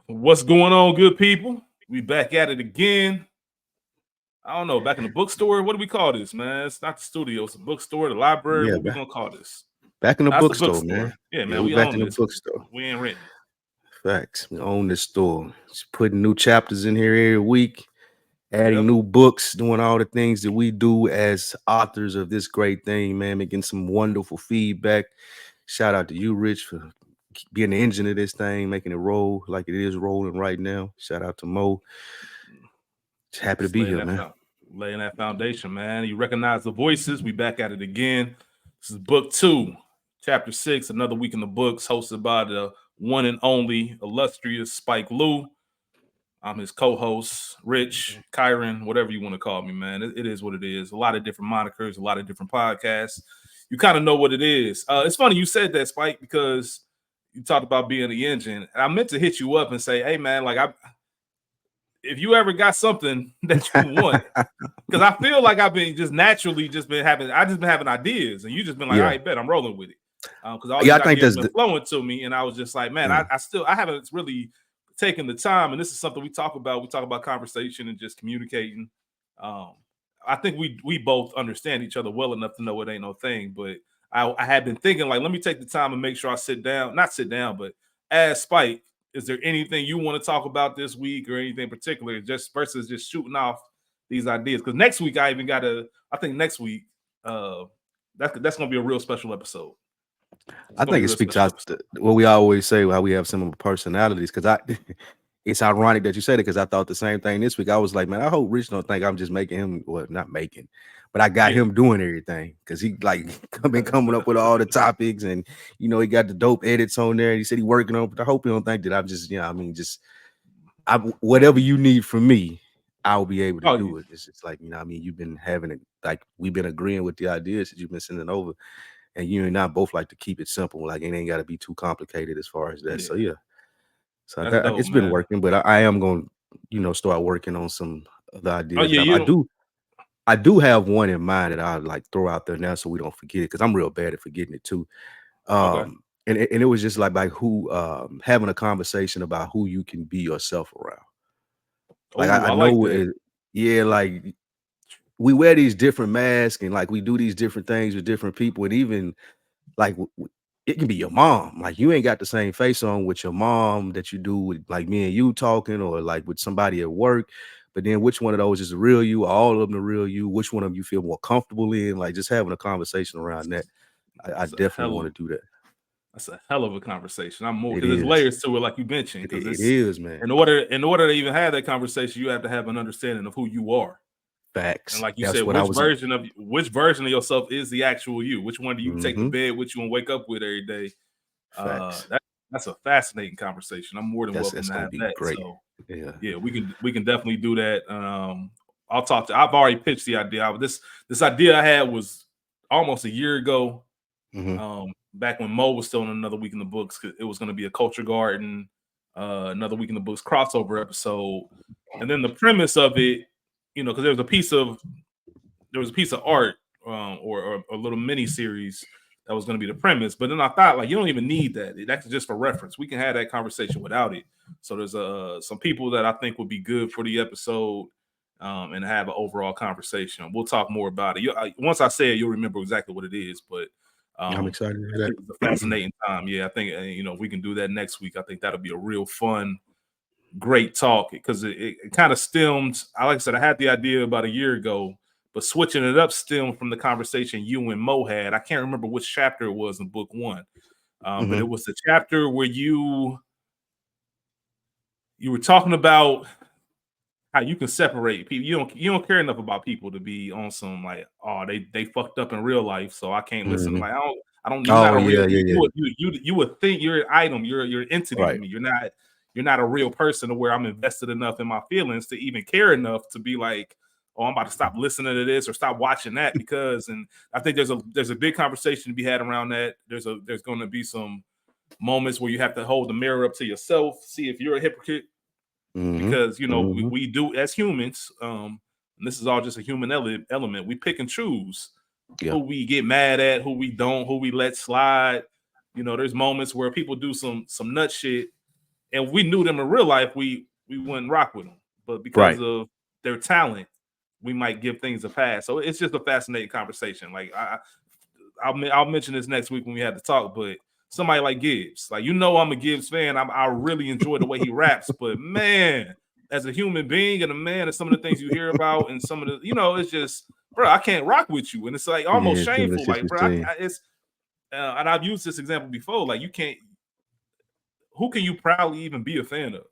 What's going on, good people? We back at it again. I don't know, back in the bookstore. What do we call this, man? It's not the studio, it's the bookstore, the library. Yeah, What we gonna call this? back in the That's the bookstore, bookstore. man. Yeah, Yeah, man. we We back own in the this. bookstore. We ain't renting. Facts. We own this store. Just putting new chapters in here every week, adding Yep. new books, doing all the things that we do as authors of this great thing, man. Making some wonderful feedback. Shout out to you, Rich, for being the engine of this thing, making it roll like it is rolling right now. Shout out to Mo. Just happy to Just be here, man. laying that foundation, man. You recognize the voices. We back at it again. This is book 2, chapter 6, another week in the books, hosted by the one and only illustrious Spike Lou. I'm his co-host, Rich, Kyron, whatever you want to call me, man. It is what it is. A lot of different monikers, a lot of different podcasts. You kind of know what it is. It's funny you said that, Spike, because you talked about being the engine. And I meant to hit you up and say, hey, man, if you ever got something that you want, because I feel like I've been just naturally been having ideas, and you just been like, Yeah. all right, bet I'm rolling with it. Because all Yeah, these I think ideas that's been flowing to me, and I was just like, man, Yeah. I haven't really taken the time, and this is something we talk about. We talk about conversation and just communicating. I think we both understand each other well enough to know it ain't no thing. But I had been thinking, like, let me take the time and make sure I not sit down, but ask Spike, is there anything you want to talk about this week or anything particular, just versus just shooting off these ideas? Because next week I think next week that's gonna be a real special episode. I think it speaks out to what we always say, how we have similar personalities. Because it's ironic that you said it, because I thought the same thing this week. I was like, man, I hope Rich don't think I'm just making him, well, not making, but I got him doing everything, because he like been coming up with all the topics, and he got the dope edits on there. He said he working on, but I hope he don't think that I'm just, whatever you need from me, I'll be able to do it. It's just like, you've been having it, like we've been agreeing with the ideas that you've been sending over. And you and I both like to keep it simple. Like, it ain't got to be too complicated as far as that. Yeah. So yeah, so dope, it's been man. working, but I am going to, start working on some of the ideas. Oh, yeah, I do have one in mind that I like throw out there now, so we don't forget it, because I'm real bad at forgetting it too. Okay. And it was just like who having a conversation about who you can be yourself around. Like, I know like that. Yeah, like we wear these different masks, and like we do these different things with different people, and even like it can be your mom. Like, you ain't got the same face on with your mom that you do with like me and you talking, or like with somebody at work. But then which one of those is the real you? All of them the real you? Which one of them you feel more comfortable in? Like, just having a conversation around that. I definitely want to do that. That's a hell of a conversation. I'm more, It because there's is. layers to it, like you mentioned. Because It is, man. In order to even have that conversation, you have to have an understanding of who you are. Facts. And like you That's said, what which version of yourself is the actual you? Which one do you take to bed with you and wake up with every day? Facts. That's a fascinating conversation. I'm more than welcome to have that. Great. So yeah, we can definitely do that. I've already pitched the idea. This idea I had was almost a year ago. Back when Mo was still in Another Week in the Books, it was going to be a Culture Garden, Another Week in the Books crossover episode. And then the premise of it, because there was a piece of art or a little mini series that was going to be the premise. But then I thought, like, you don't even need that. That's just for reference. We can have that conversation without it. So there's some people that I think would be good for the episode, and have an overall conversation. We'll talk more about it. Once I say it, you'll remember exactly what it is. But I'm excited to hear that. It's a fascinating time. Yeah, I think we can do that next week. I think that'll be a real fun, great talk, because it kind of stemmed. Like I said, I had the idea about a year ago, but switching it up stemmed from the conversation you and Mo had. I can't remember which chapter it was in book 1, but it was the chapter where you were talking about how you can separate people. You don't care enough about people to be on some like, oh, they fucked up in real life, so I can't listen. Like, I don't. You're not a real. You would think you're an item. You're an entity to me. You're not a real person to where I'm invested enough in my feelings to even care enough to be like, oh, I'm about to stop listening to this or stop watching that because. And I think there's a big conversation to be had around that. There's going to be some moments where you have to hold the mirror up to yourself, see if you're a hypocrite. Because we do as humans, and this is all just a human element. We pick and choose who we get mad at, who we don't, who we let slide. There's moments where people do some nut shit, and we knew them in real life, we wouldn't rock with them. But because Right. of their talent, we might give things a pass. So it's just a fascinating conversation. Like I'll mention this next week when we had to talk, but somebody like Gibbs, like, you know, I'm a Gibbs fan. I really enjoy the way he raps, but man, as a human being and a man, and some of the things you hear about and some of the, you know, it's just, bro, I can't rock with you, and it's like almost Yeah, him and shameful. Like, bro, 16. it's and I've used this example before. Like, you can't. Who can you proudly even be a fan of?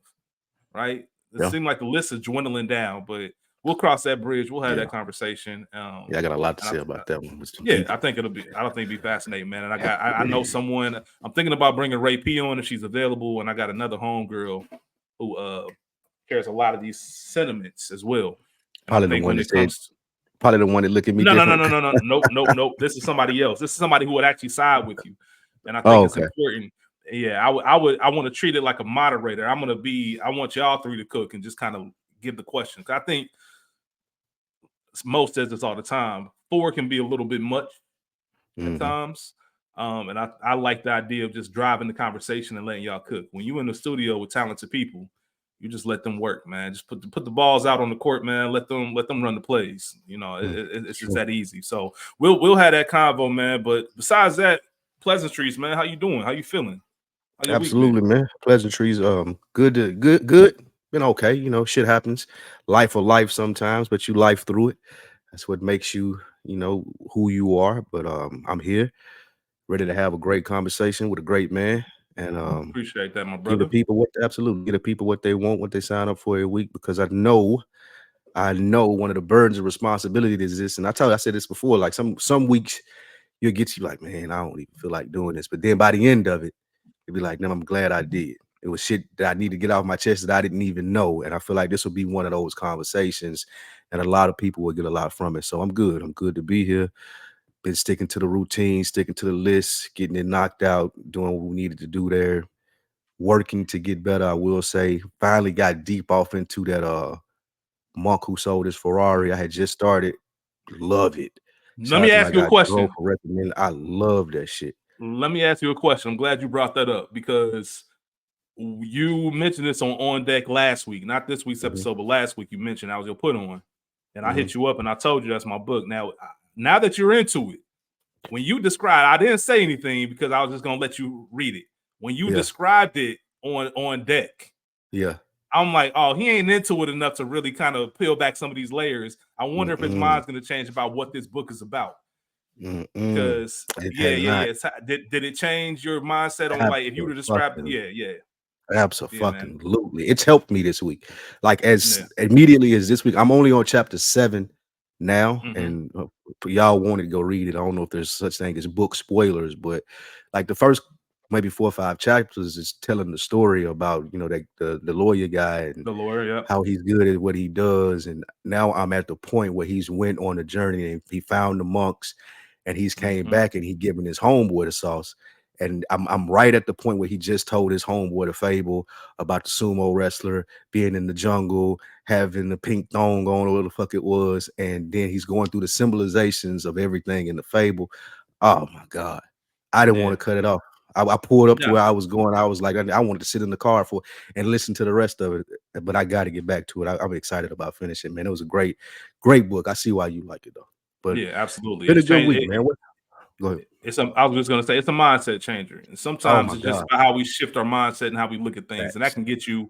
Right? It Yeah. seemed like the list is dwindling down, but we'll cross that bridge. We'll have Yeah. that conversation. Yeah, I got a lot to And say about that one with some yeah, people. I think it'll be. I don't think it'll be fascinating, man. And I know someone. I'm thinking about bringing Ray P on if she's available, and I got another homegirl who cares a lot of these sentiments as well. And I Probably the think one when that it said, comes, probably the one that look at me no, no, no, different. no, no, no, nope, nope, nope. This is somebody else. This is somebody who would actually side with you, and I think Oh, it's okay. important. Yeah, I want to treat it like a moderator. I want y'all three to cook and just kind of give the questions. I think most says this all the time. Four can be a little bit much at Mm-hmm. times. And I like the idea of just driving the conversation and letting y'all cook. When you in the studio with talented people, you just let them work, man. Just put the balls out on the court, man. Let them run the plays. You know, it's just that easy. So we'll have that convo, man. But besides that, pleasantries, man. How you doing? How you feeling? How your week been? Absolutely, man. Pleasantries. Good. Been okay. You know, shit happens. Life or life sometimes, but you life through it. That's what makes you, you know, who you are. But I'm here, ready to have a great conversation with a great man, and Appreciate that, my give the brother. people give the people what they want, what they sign up for a week. Because I know one of the burdens of responsibility that exists. And I said this before. Like some weeks you'll get you like, man, I don't even feel like doing this. But then by the end of it, you'll be like, man, I'm glad I did. It was shit that I need to get off my chest that I didn't even know. And I feel like this will be one of those conversations, and a lot of people will get a lot from it. So I'm good. I'm good to be here. Been sticking to the routine, sticking to the list, getting it knocked out, doing what we needed to do there, working to get better. I will say, finally got deep off into that Monk Who Sold His Ferrari. I had just started. Love it. Let Shout me out to my ask you a guy Dro question. for recommending. I love that shit. Let me ask you a question. I'm glad you brought that up because you mentioned this on deck last week, not this week's Mhm, episode, but last week you mentioned I was gonna put on, and I mhm. hit you up and I told you that's my book. Now that you're into it, when you described, I didn't say anything because I was just gonna let you read it. When you Yeah, described it on deck, yeah. I'm like, oh, he ain't into it enough to really kind of peel back some of these layers. I wonder if his Mm-mm, mind's gonna change about what this book is about. mm-mm. Because It yeah, has yeah, not. yeah. Did it change your mindset on, like, if you were to describe it? Abso-fucking Yeah, yeah, yeah, man. Abso-fucking-lutely. It's helped me this week. Like, as Yeah. immediately as this week, I'm only on chapter 7 now, Mm-hmm. and for y'all wanted to go read it. I don't know if there's such thing as book spoilers, but like the first maybe 4 or 5 chapters is telling the story about, you know, that the lawyer guy and The lawyer, yep. how he's good at what he does. And now I'm at the point where he's went on a journey and he found the monks, and he's came Mm-hmm. back and he given his homeboy the sauce. And I'm right at the point where he just told his homeboy the fable about the sumo wrestler being in the jungle, having the pink thong on, or what the fuck it was. And then he's going through the symbolizations of everything in the fable. Oh my God. I didn't want Yeah. to cut it off. I pulled up to Yeah. where I was going. I was like, I wanted to sit in the car for and listen to the rest of it, but I got to get back to it. I'm excited about finishing, man. It was a great book. I see why you like it though. But Yeah, absolutely. been a It's good changed. week, man. What? Go ahead. I was just gonna say it's a mindset changer, and Oh sometimes my it's just God. about how we shift our mindset and how we look at things, and that Facts. can get you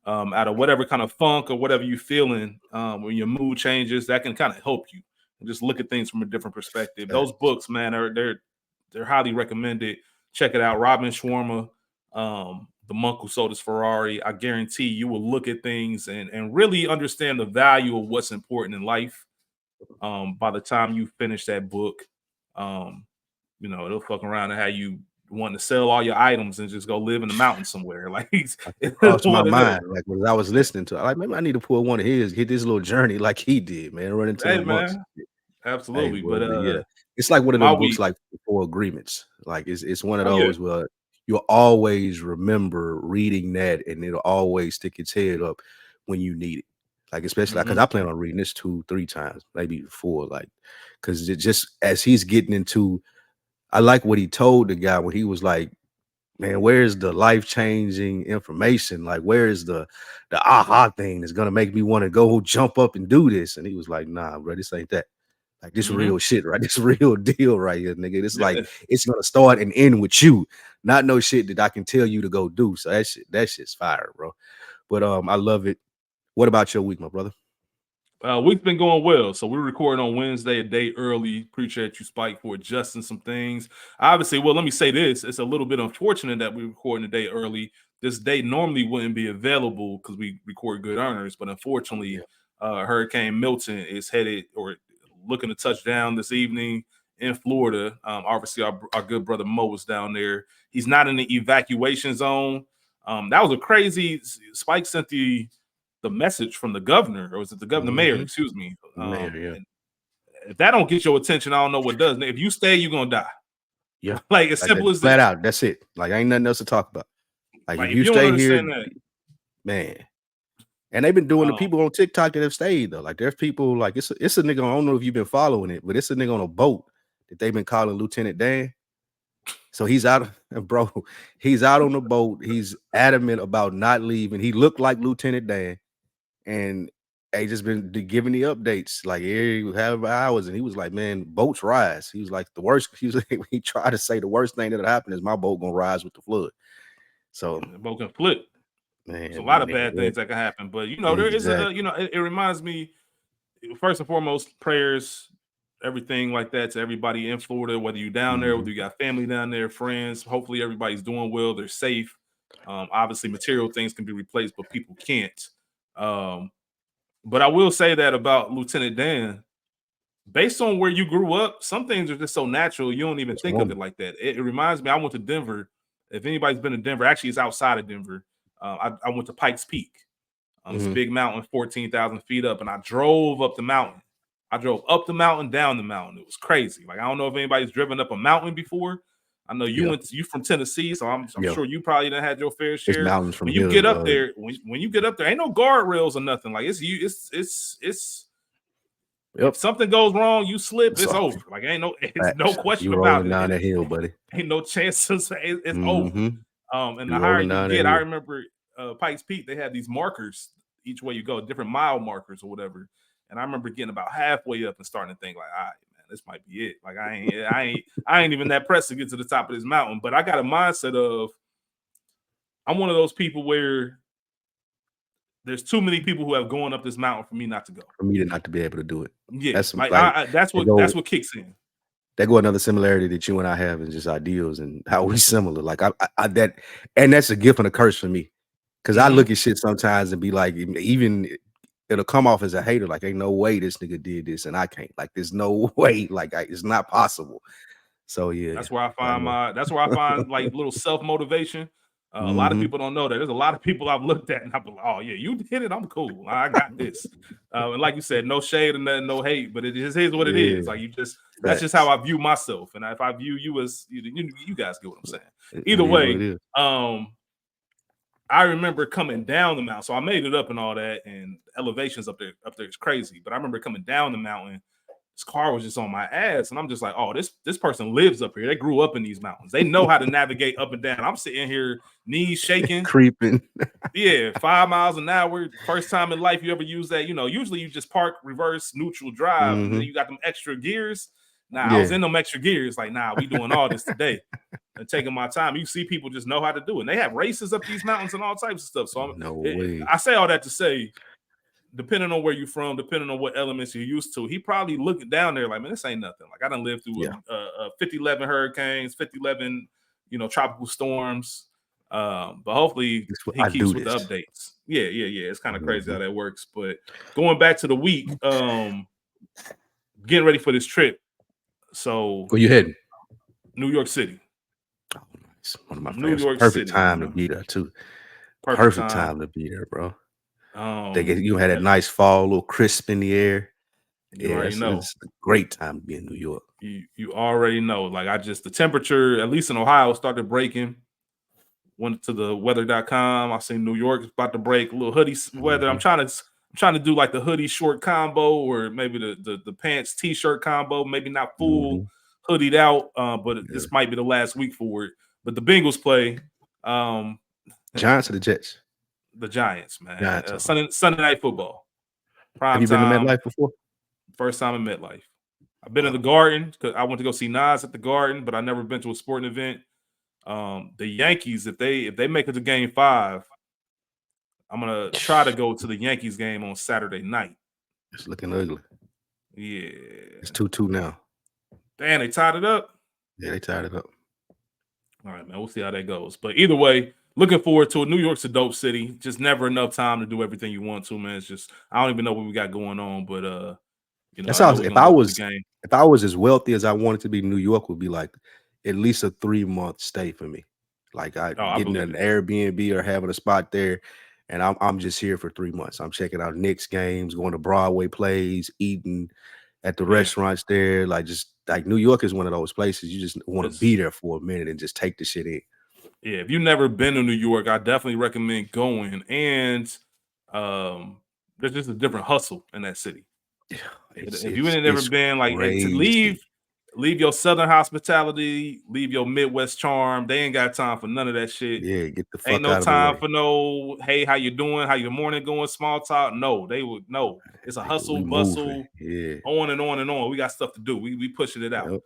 out of whatever kind of funk or whatever you're feeling. When your mood changes, that can kind of help you and just look at things from a different perspective. Those Facts. books, man, they're highly recommended. Check it out, Robin Schwarmer, The Monk Who Sold His Ferrari. I guarantee you will look at things and really understand the value of what's important in life. By the time you finish that book, um, you know, it'll fuck around and have you wanting to sell all your items and just go live in the mountains somewhere. Like, It it's crossed my one of them. mind, like, when I was listening to it, like, maybe I need to pull one of his, hit this little journey like he did, man, run into Hey, them monks. man, Hey, absolutely. boy, But but yeah, it's like one of my them books, week. like The Four Agreements. Like, it's one of Oh yeah. those where you'll always remember reading that, and it'll always stick its head up when you need it. Like, especially because Mm-hmm. I plan on reading this 2, 3 times, maybe even 4, like, because it just as he's getting into I like what he told the guy when he was like, man, where's the life-changing information? Like, where is the aha thing that's gonna make me want to go jump up and do this? And he was like, nah, bro, this ain't that. Like, this real shit, right? This real deal right here, nigga. This like it's gonna start and end with you, not no shit that I can tell you to go do. So that shit's fire, bro. But I love it. What about your week, my brother? Week's been going well. So we're recording on Wednesday, a day early. Appreciate you, Spike, for adjusting some things. Obviously, well, let me say this. It's a little bit unfortunate that we're recording a day early. This day normally wouldn't be available because we record good earners, but unfortunately, Hurricane Milton is headed or looking to touch down this evening in Florida. Obviously, our good brother Mo is down there. He's not in the evacuation zone. That was a crazy. Spike sent the message from the governor, or was it the governor, mayor? Excuse me. Mayor, yeah. If that don't get your attention, I don't know what does. If you stay, you're gonna die. Yeah, like as simple as flat that. out. That's it. Like ain't nothing else to talk about. Like if you don't stay here, that, man. And they've been doing the people on TikTok that have stayed though. Like there's people like it's a nigga. I don't know if you've been following it, but it's a nigga on a boat that they've been calling Lieutenant Dan. So he's out, bro. He's out on the boat. He's adamant about not leaving. He looked like Lieutenant Dan, and they just been giving the updates like every however hours. And he was like, "Man, boats rise." He was like, "The worst." He tried to say the worst thing that happened is my boat gonna rise with the flood. So the boat can flip. Man, there's a lot of bad things that can happen, but there is a it reminds me. First and foremost, prayers, everything like that to everybody in Florida, whether you're down there, whether you got family down there, friends. Hopefully everybody's doing well, they're safe. Obviously material things can be replaced, but people can't. But I will say that about Lieutenant Dan, based on where you grew up, some things are just so natural you don't even think of it like that. It reminds me, I went to Denver. If anybody's been to Denver, actually it's outside of Denver. I went to Pikes Peak. This big mountain, 14,000 feet up, and I drove up the mountain. I drove up the mountain, down the mountain. It was crazy. Like I don't know if anybody's driven up a mountain before. I know you you from Tennessee, so I'm sure you probably done had your fair share. It's mountains from when you get up there, when you get up there, ain't no guardrails or nothing. Like it's if something goes wrong, you slip, it's over. Like ain't no question about it. Down that hill, buddy. Ain't no chances. It's over. And the higher you get, I remember Pikes Peak, they had these markers each way you go, different mile markers or whatever. And I remember getting about halfway up and starting to think like, all right, man, this might be it. Like I ain't even that pressed to get to the top of this mountain. But I got a mindset of I'm one of those people where there's too many people who have gone up this mountain for me not to go. For me to not to be able to do it. Yeah, that's what kicks in. That go another similarity that you and I have in just ideals and how we similar. Like that's a gift and a curse for me. Cause I look at shit sometimes and be like, even it'll come off as a hater. Like, ain't no way this nigga did this and I can't. Like, there's no way. Like, it's not possible. So yeah, that's where I find like little self-motivation. A lot of people don't know that. There's a lot of people I've looked at and I'm like, oh yeah, you did it. I'm cool. I got this. And like you said, no shade and no hate, but it just is what it is. Like that's just how I view myself. And if I view you as you guys get what I'm saying. Either way, I remember coming down the mountain. So I made it up and all that, and elevations up there is crazy. But I remember coming down the mountain. This car was just on my ass, and I'm just like, oh, this person lives up here. They grew up in these mountains. They know how to navigate up and down. I'm sitting here, knees shaking, creeping. Yeah, 5 miles an hour. First time in life you ever use that. Usually you just park, reverse, neutral, drive, and then you got them extra gears. I was in them extra gears. Like, we doing all this today. And taking my time. You see people just know how to do it. And they have races up these mountains and all types of stuff. So I say all that to say, depending on where you're from, depending on what elements you're used to, he probably looking down there like, man, this ain't nothing. Like I done lived through 50-11 hurricanes, 50-11, tropical storms. But hopefully he keeps with the updates. Yeah. It's kind of crazy how that works. But going back to the week, getting ready for this trip. So where you heading? New York City. Oh, nice. One of my New York perfect City, time to be there too. Perfect time to be there, bro. You had that nice fall, a little crisp in the air. You already know. It's a great time to be in New York. You already know. Like the temperature, at least in Ohio, started breaking. Went to the weather.com. I seen New York is about to break. A little hoodie weather. I'm trying to do like the hoodie short combo, or maybe the pants t-shirt combo. Maybe not full hoodied out, but this might be the last week for it. But the Bengals play Giants or the Jets? The Giants, man. Giants. Sunday Night Football. Have Prime you been to time. MetLife before? First time in MetLife. I've been to the Garden because I went to go see Nas at the Garden, but I never been to a sporting event. The Yankees, if they make it to Game 5, I'm gonna try to go to the Yankees game on Saturday night. It's looking ugly. Yeah, it's 2-2 now. Damn, they tied it up. Yeah, they tied it up. All right, man. We'll see how that goes. But either way, looking forward to it. New York's a dope city. Just never enough time to do everything you want to, man. It's just I don't even know what we got going on, but That's I how know we're if gonna I go to the was game. if I was as wealthy as I wanted to be, New York would be like at least a 3-month stay for me. Like I getting an Airbnb or having a spot there, and I'm just here for 3 months. I'm checking out Knicks games, going to Broadway plays, eating at the restaurants there. Like just like New York is one of those places you just want to be there for a minute and just take the shit in. Yeah, if you've never been to New York, I definitely recommend going. And there's just a different hustle in that city. Yeah, if you ain't never been, like to leave your Southern hospitality, leave your Midwest charm. They ain't got time for none of that shit. Yeah, get the fuck ain't no out of the time way. for no, hey, how you doing? How your morning going? Small talk. No, they would no. It's a hustle, bustle, on and on and on. We got stuff to do. We pushing it out.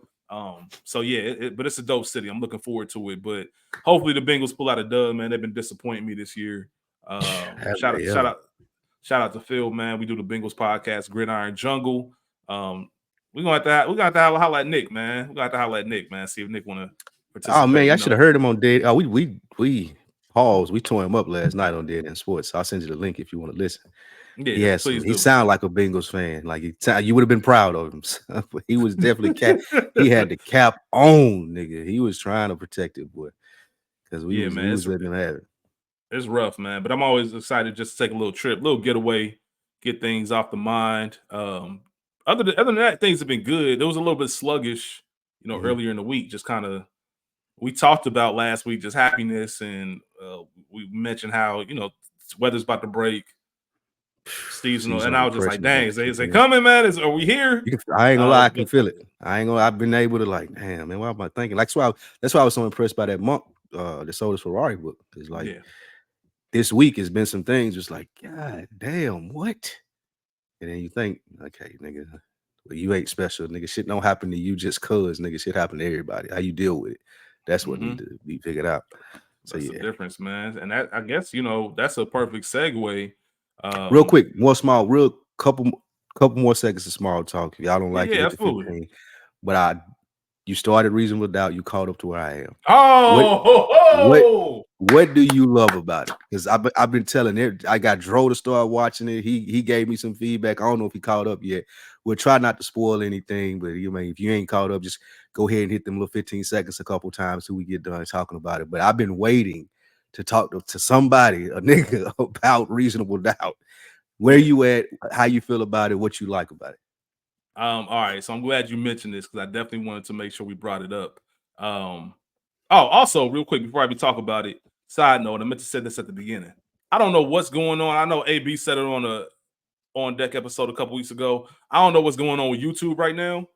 So yeah, but it's a dope city. I'm looking forward to it. But hopefully the Bengals pull out a dub, man. They've been disappointing me this year. Shout out to Phil, man. We do the Bengals podcast, Gridiron Jungle. We're gonna have to holler at Nick, man. We're gonna have to holler at Nick, man. See if Nick wanna participate. Oh man, I should have heard him on Dead. Oh, we paused. We tore him up last night on Dead End Sports. So I'll send you the link if you want to listen. Yeah, he sounded like a Bengals fan. Like you would have been proud of him. But he was definitely he had the cap on, nigga. He was trying to protect it, boy. Because we was letting him have it. It's rough, man. But I'm always excited just to take a little trip, little getaway, get things off the mind. Other than that, things have been good. It was a little bit sluggish, earlier in the week. Just kind of, we talked about last week, just happiness, and we mentioned how weather's about to break, seasonal, and I was just like, dang, is it coming, man? Are we here? I ain't gonna lie, I can feel it. I've been able to like, damn, man, what am I thinking? Like, that's why I was so impressed by that Monk, the Soda's Ferrari book. Because like this week has been some things just like, God damn, what? And then you think, okay, nigga, well, you ain't special, nigga. Shit don't happen to you just cause, nigga. Shit happen to everybody. How you deal with it? That's what need to be figured out. So that's the difference, man. And that, I guess, that's a perfect segue. Real quick, couple more seconds of small talk. If y'all don't like it, absolutely. But you started Reasonable Doubt. You caught up to where I am. What do you love about it? Because I've been telling it. I got Dro to start watching it. He gave me some feedback. I don't know if he caught up yet. We'll try not to spoil anything, but if you ain't caught up, just go ahead and hit them little 15 seconds a couple times till we get done talking about it. But I've been waiting to talk to somebody, a nigga, about Reasonable Doubt. Where you at? How you feel about it? What you like about it? All right. So I'm glad you mentioned this because I definitely wanted to make sure we brought it up. Also, real quick before I talk about it, side note, I meant to say this at the beginning. I don't know what's going on. I know AB said it on a On Deck episode a couple weeks ago. I don't know what's going on with YouTube right now.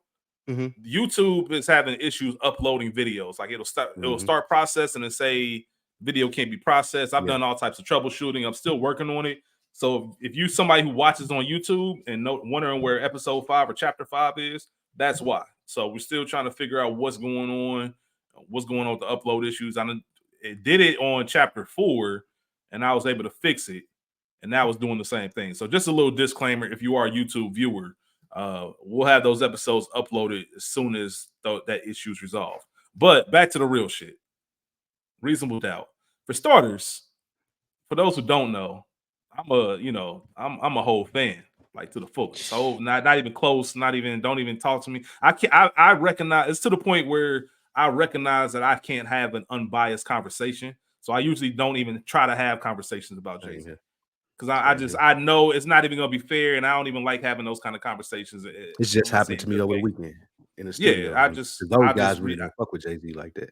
YouTube is having issues uploading videos. Like it'll start processing and say video can't be processed. I've done all types of troubleshooting. I'm still working on it. So if you somebody who watches on YouTube and wondering where episode 5 or chapter 5 is, that's why. So we're still trying to figure out what's going on with the upload issues. It did it on chapter 4, and I was able to fix it, and now it's doing the same thing. So just a little disclaimer: if you are a YouTube viewer, we'll have those episodes uploaded as soon as that issue's resolved. But back to the real shit. Reasonable Doubt. For starters, for those who don't know, I'm a whole fan, like to the fullest. So not even close, don't even talk to me. I recognize it's to the point where I recognize that I can't have an unbiased conversation. So I usually don't even try to have conversations about Jay-Z. Because I know it's not even gonna be fair, and I don't even like having those kind of conversations. It's just happened to me over the weekend in the studio. Yeah, those guys really don't fuck with Jay-Z like that.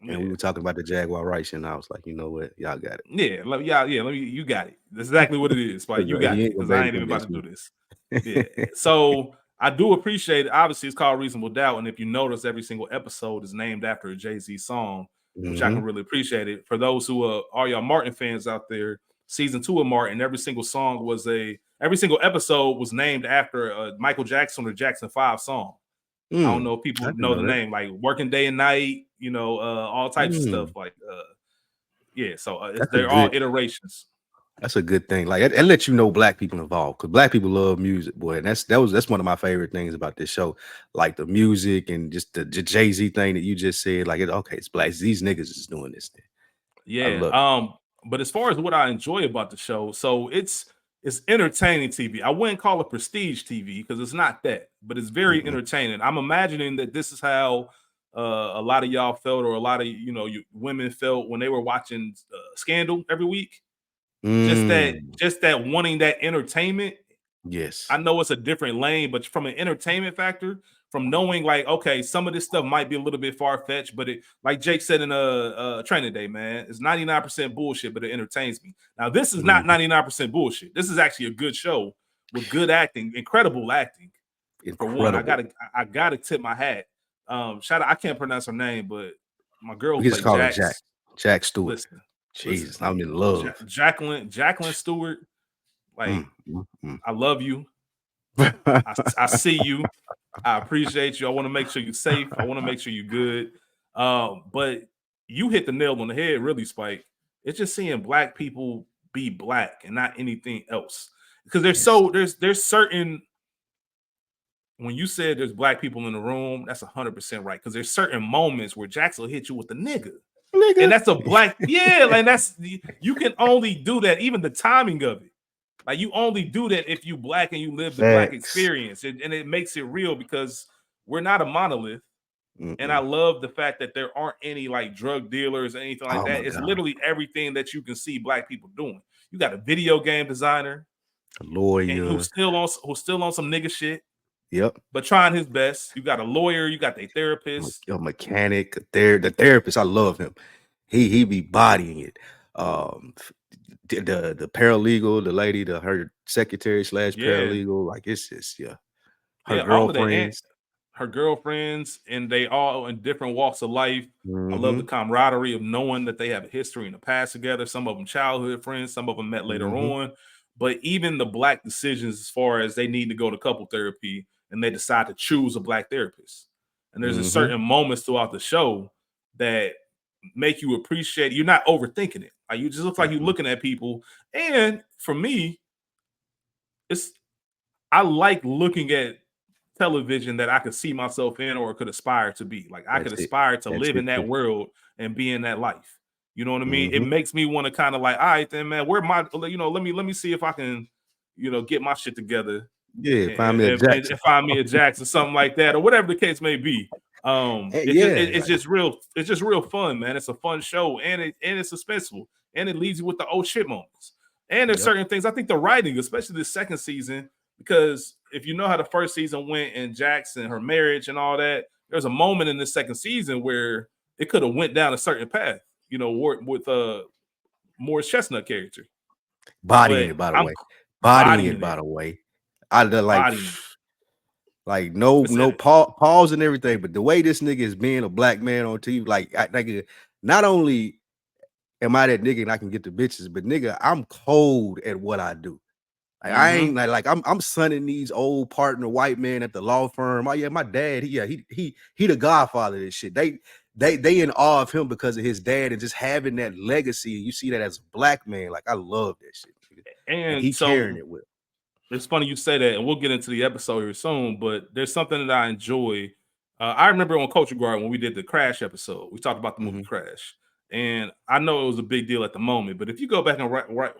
And we were talking about the Jaguar rights, and I was like, you know what, y'all got it. You got it. That's exactly what it is. Like you got it, because I ain't even about to do this. Yeah. So I do appreciate it. Obviously, it's called Reasonable Doubt, and if you notice, every single episode is named after a Jay-Z song. which I can really appreciate it. For those who are y'all Martin fans out there, season 2 of Martin, every single episode was named after a Michael Jackson or Jackson 5 song. I don't know if people know the name, like Working Day and Night, all types of stuff. Like, so they're all iterations. That's a good thing. Like it lets you know black people involved, because black people love music, boy. And that's one of my favorite things about this show. Like the music and just the Jay-Z thing that you just said. Like, it's black. These niggas is doing this thing. Yeah. I love it. But as far as what I enjoy about the show, so it's entertaining TV. I wouldn't call it prestige TV because it's not that, but it's very entertaining. I'm imagining that this is how a lot of y'all felt, or a lot of you women felt when they were watching Scandal every week. Just that wanting that entertainment. Yes. I know it's a different lane, but from an entertainment factor, from knowing like, okay, some of this stuff might be a little bit far-fetched, but it, like Jake said in Training Day, man, it's 99% bullshit, but it entertains me. Now, this is not 99% bullshit. This is actually a good show with good acting, incredible acting. For one, I gotta tip my hat. Shout out, I can't pronounce her name, but my girl we just call her Jack Stewart. Listen, Jesus, I'm in love. Jacqueline Stewart. Like, I love you. I see you. I appreciate you. I want to make sure you're safe. I want to make sure you're good. But you hit the nail on the head, really, Spike. It's just seeing black people be black and not anything else. Because there's certain, when you said there's black people in the room, that's 100% right. Because there's certain moments where Jackson will hit you with the nigga. And that's a black, like you can only do that. Even the timing of it. Like, you only do that if you black and you live the black experience. And it makes it real, because we're not a monolith. And I love the fact that there aren't any like drug dealers or anything like that. It's literally everything that you can see black people doing. You got a video game designer, a lawyer who's still on some nigga shit. Yep. But trying his best. You got a lawyer, you got a therapist. A mechanic, the therapist. I love him. He be bodying it. The paralegal, the lady, her secretary / paralegal, like it's just her girlfriends. Her girlfriends, and they all in different walks of life. I love the camaraderie of knowing that they have a history in the past together. Some of them childhood friends, some of them met later on. But even the black decisions, as far as they need to go to couple therapy and they decide to choose a black therapist. And there's a certain moments throughout the show that make you appreciate it. You're not overthinking it. Like, you just look like you're looking at people. And for me, I like looking at television that I could see myself in or could aspire to be. Like, I could aspire to live in that world and be in that life. You know what I mean? It makes me want to kind of like, all right, then, man, where my, let me see if I can, get my shit together. Yeah, find me a Jackson, something like that, or whatever the case may be. It's just real fun, man. It's a fun show, and it's suspenseful, and it leaves you with the oh shit moments. And there's certain things. I think the writing, especially the second season, because if you know how the first season went and Jackson, her marriage and all that, there's a moment in the second season where it could have went down a certain path, with Morris Chestnut character. Bodying it, by the way. I like no pause and everything, but the way this nigga is being a black man on TV, like not only am I that nigga and I can get the bitches, but nigga, I'm cold at what I do. Like, I ain't like I'm sonning these old partner white men at the law firm. Oh yeah, my dad, he the godfather of this shit. They in awe of him because of his dad and just having that legacy. You see that as a black man. Like, I love that shit. And he's carrying it with. It's funny you say that, and we'll get into the episode here soon, but there's something that I enjoy. I remember on Culture Guard when we did the Crash episode, we talked about the movie Crash. And I know it was a big deal at the moment, but if you go back and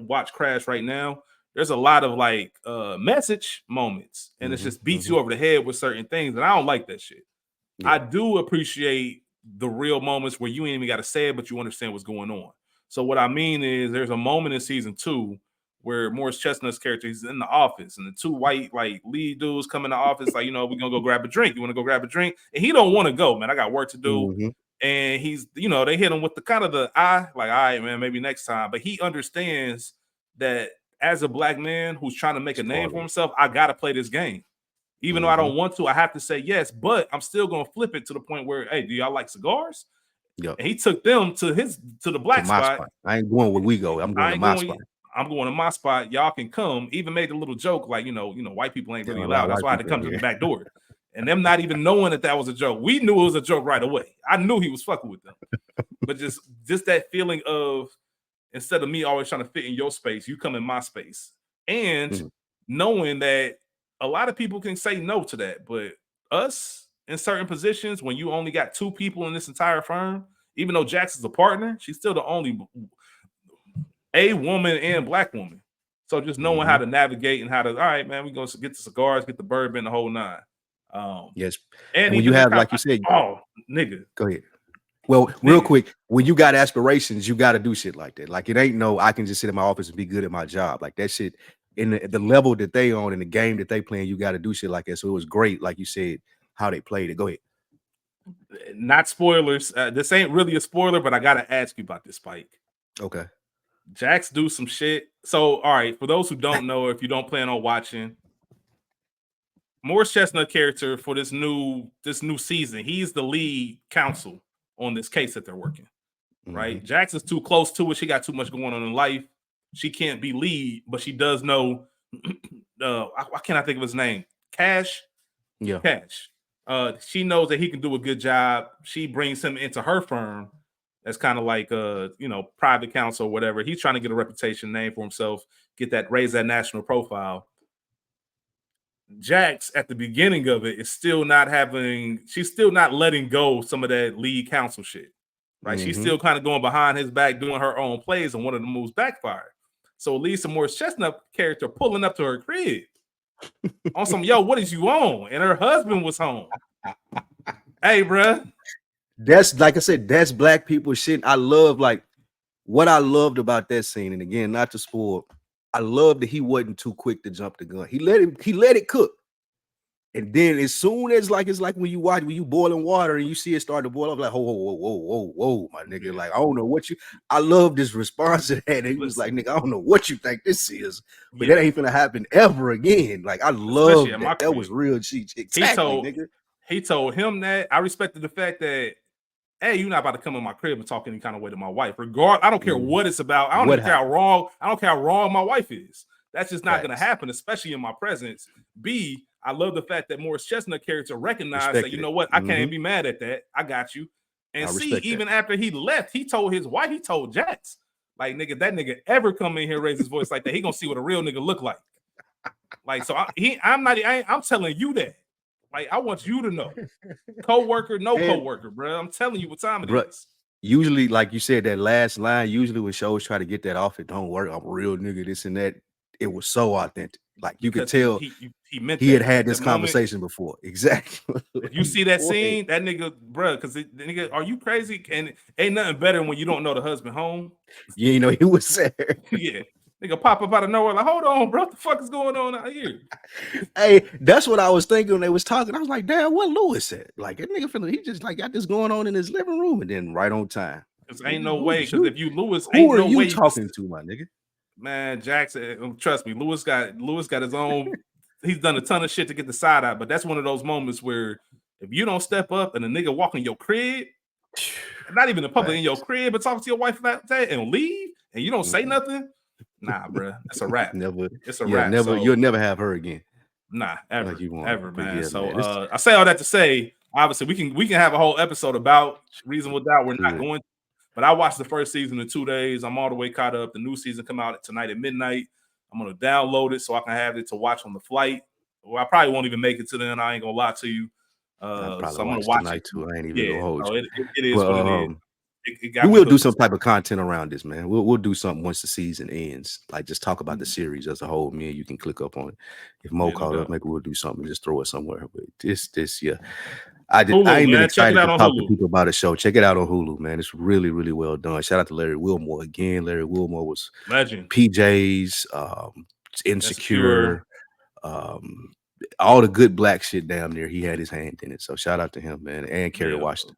watch Crash right now, there's a lot of like message moments, and it's just beats you over the head with certain things, and I don't like that shit. Yeah. I do appreciate the real moments where you ain't even got to say it, but you understand what's going on. So what I mean is, there's a moment in season 2 where Morris Chestnut's character is in the office, and the two white like lead dudes come in the office, like, we're gonna go grab a drink. You want to go grab a drink? And he don't want to go, man. I got work to do. And he's, they hit him with the kind of the eye, like, all right, man, maybe next time. But he understands that as a black man who's trying to make a name for himself, I gotta play this game. Even though I don't want to, I have to say yes, but I'm still gonna flip it to the point where, hey, do y'all like cigars? Yep. And he took them to the black my spot. spot. I ain't going where we go. I'm going to my spot. I'm going to my spot. Y'all can come. Even made a little joke like, white people ain't really allowed. That's why I had to come to the back door. And them not even knowing that was a joke. We knew it was a joke right away. I knew he was fucking with them. But just that feeling of, instead of me always trying to fit in your space, you come in my space. And knowing that a lot of people can say no to that. But us in certain positions, when you only got 2 people in this entire firm, even though Jax is a partner, she's still the only a woman and black woman. So just knowing how to navigate and how to, all right, man, we go get the cigars, get the bourbon, the whole 9. Yes. And when you have, like you said, nigga. Go ahead. Well, real quick, when you got aspirations, you got to do shit like that. Like, it ain't I can just sit in my office and be good at my job. Like, that shit, in the level that they on, in the game that they playing, you got to do shit like that. So it was great, like you said, how they played it. Go ahead. Not spoilers. This ain't really a spoiler, but I got to ask you about this, Spike. Okay. Jax do some shit. So, all right, for those who don't know, if you don't plan on watching, Morris Chestnut character for this new season, he's the lead counsel on this case that they're working. Right? Jax is too close to it. She got too much going on in life. She can't be lead, but she does know. Why can't I think of his name? Cash. Yeah. Cash. She knows that he can do a good job. She brings him into her firm. That's kind of like private counsel or whatever. He's trying to get a reputation name for himself, raise that national profile. Jax at the beginning of it is still not she's still not letting go some of that lead counsel shit. Right. She's still kind of going behind his back, doing her own plays, and one of the moves backfired. So Lisa Morris Chestnut character pulling up to her crib on some, yo, what is you on? And her husband was home. Hey, bruh. That's, like I said, that's black people shit. I love, like, what I loved about that scene. And again, not to spoil, I love that he wasn't too quick to jump the gun. He let it cook. And then as soon as, like, it's like when you boiling water and you see it start to boil up, like, whoa, my nigga. Yeah. Like, I don't know what I love this response to that. And he was like, nigga, I don't know what you think this is, but that ain't gonna happen ever again. Like, I love that. That was real cheap. Exactly, he told him that. I respected the fact that, hey, you're not about to come in my crib and talk any kind of way to my wife. I don't care what it's about. I don't care how wrong my wife is. That's just not gonna happen, especially in my presence. B, I love the fact that Morris Chestnut character recognized that, you know what, I can't be mad at that. I got you. And C, even after he left, he told his wife, he told Jax, like, nigga, that nigga ever come in here raise his voice like that, he gonna see what a real nigga look like. Like, so I'm telling you that. Like, I want you to know. Co-worker, co-worker, bro. I'm telling you what time it is. Usually, like you said, that last line, usually when shows try to get that off, it don't work. I'm a real nigga, this and that. It was so authentic. Like, you could tell he meant he had this conversation before. Exactly. If you see that scene, that nigga, bro, because the nigga, are you crazy? And ain't nothing better when you don't know the husband home. Yeah, you know, he was there. Yeah. Nigga pop up out of nowhere, like, hold on, bro. What the fuck is going on out here? Hey, that's what I was thinking when they was talking. I was like, damn, what Lewis said? Like, that nigga he just like got this going on in his living room, and then right on time. Because ain't no way. Because if you Lewis, who are you talking to, my nigga? Man, Jackson, trust me, Lewis got his own. He's done a ton of shit to get the side out, but that's one of those moments where if you don't step up and a nigga walk in your crib, not even in public, in your crib, but talk to your wife that day and leave, and you don't say nothing, nah, bro, that's a wrap. It's a wrap. Never, you'll never have her again. Nah, ever, man. Yeah, so man, I say all that to say, obviously, we can have a whole episode about Reasonable Doubt. We're not going. But I watched the first season in 2 days. I'm all the way caught up. The new season come out tonight at midnight. I'm going to download it so I can have it to watch on the flight. Well, I probably won't even make it to then. I ain't going to lie to you. So I'm going to watch it too. I ain't even going to hold you. It is what it is. We will do some type of content around this, man. We'll do something once the season ends. Like, just talk about the series as a whole. Me and you can click up on it. If Mo called up, maybe we'll do something. Just throw it somewhere. But this, yeah. I ain't been excited to talk to people about a show. Check it out on Hulu, man. It's really, really well done. Shout out to Larry Wilmore again. Larry Wilmore was legend. PJs, Insecure, all the good black shit down there. He had his hand in it. So shout out to him, man. And Kerry Washington.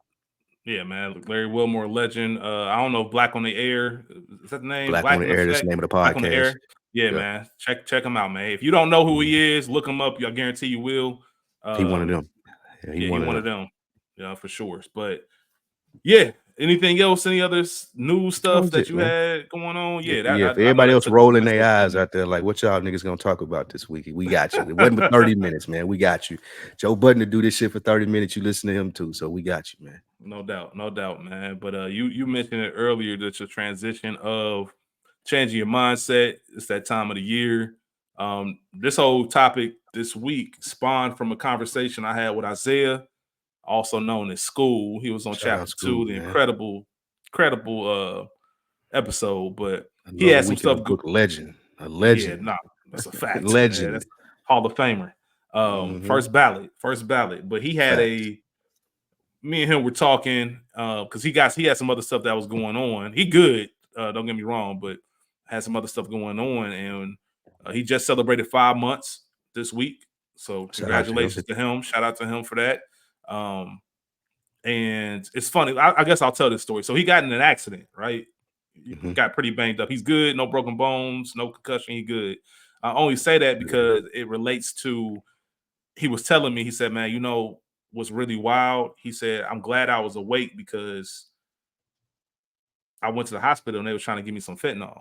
Yeah, man. Larry Wilmore, legend. I don't know if Black on the Air is that the name? Black on the Air. That's the name of the podcast. Black on the Air. Yeah, man. Check him out, man. If you don't know who he is, look him up. I guarantee you will. He one of them. Yeah, he one of them. Yeah, for sure. But yeah, Anything else? Any other news stuff that you had going on? Yeah, Yeah, if I know everybody that else took up rolling that's their up eyes 10 out there, like, what y'all niggas gonna talk about this week? We got you. It wasn't but 30 minutes, man. We got you. Joe Budden to do this shit for 30 minutes. You listen to him too, so we got you, man. No doubt, man. But you mentioned it earlier that your transition of changing your mindset. It's that time of the year. This whole topic this week spawned from a conversation I had with Isaiah, also known as School. He was on Shout out chapter School, 2, the man. incredible episode. But he Another had some weekend stuff. of book legend, a Yeah, legend, nah, that's a fact, man. legend. That's Hall of Famer. First ballot. But he had Facts. me and him were talking because he had some other stuff that was going on. He good, don't get me wrong, but had some other stuff going on, and he just celebrated 5 months this week. So Shout out to him. congratulations to him. Shout out to him for that. Um, and it's funny. I guess I'll tell this story. So he got in an accident, right? He got pretty banged up. He's good. No broken bones. No concussion. He good. I only say that because it relates to. He was telling me. He said, "Man, you know what's really wild?" He said, "I'm glad I was awake because I went to the hospital and they were trying to give me some fentanyl."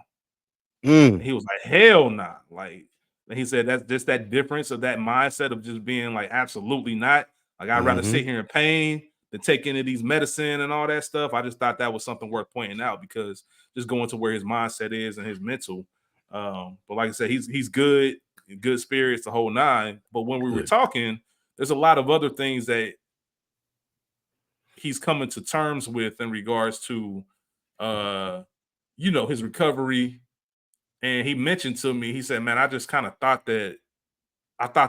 He was like, "Hell nah." Like, and he said that's just that difference of that mindset of just being like, absolutely not. Like, I'd rather sit here in pain than take any of these medicine and all that stuff. I just thought that was something worth pointing out because just going to where his mindset is and his mental. But like I said, he's good, good spirits, the whole nine. But when we were talking, there's a lot of other things that he's coming to terms with in regards to his recovery. And he mentioned to me, he said, "Man, I just kind of thought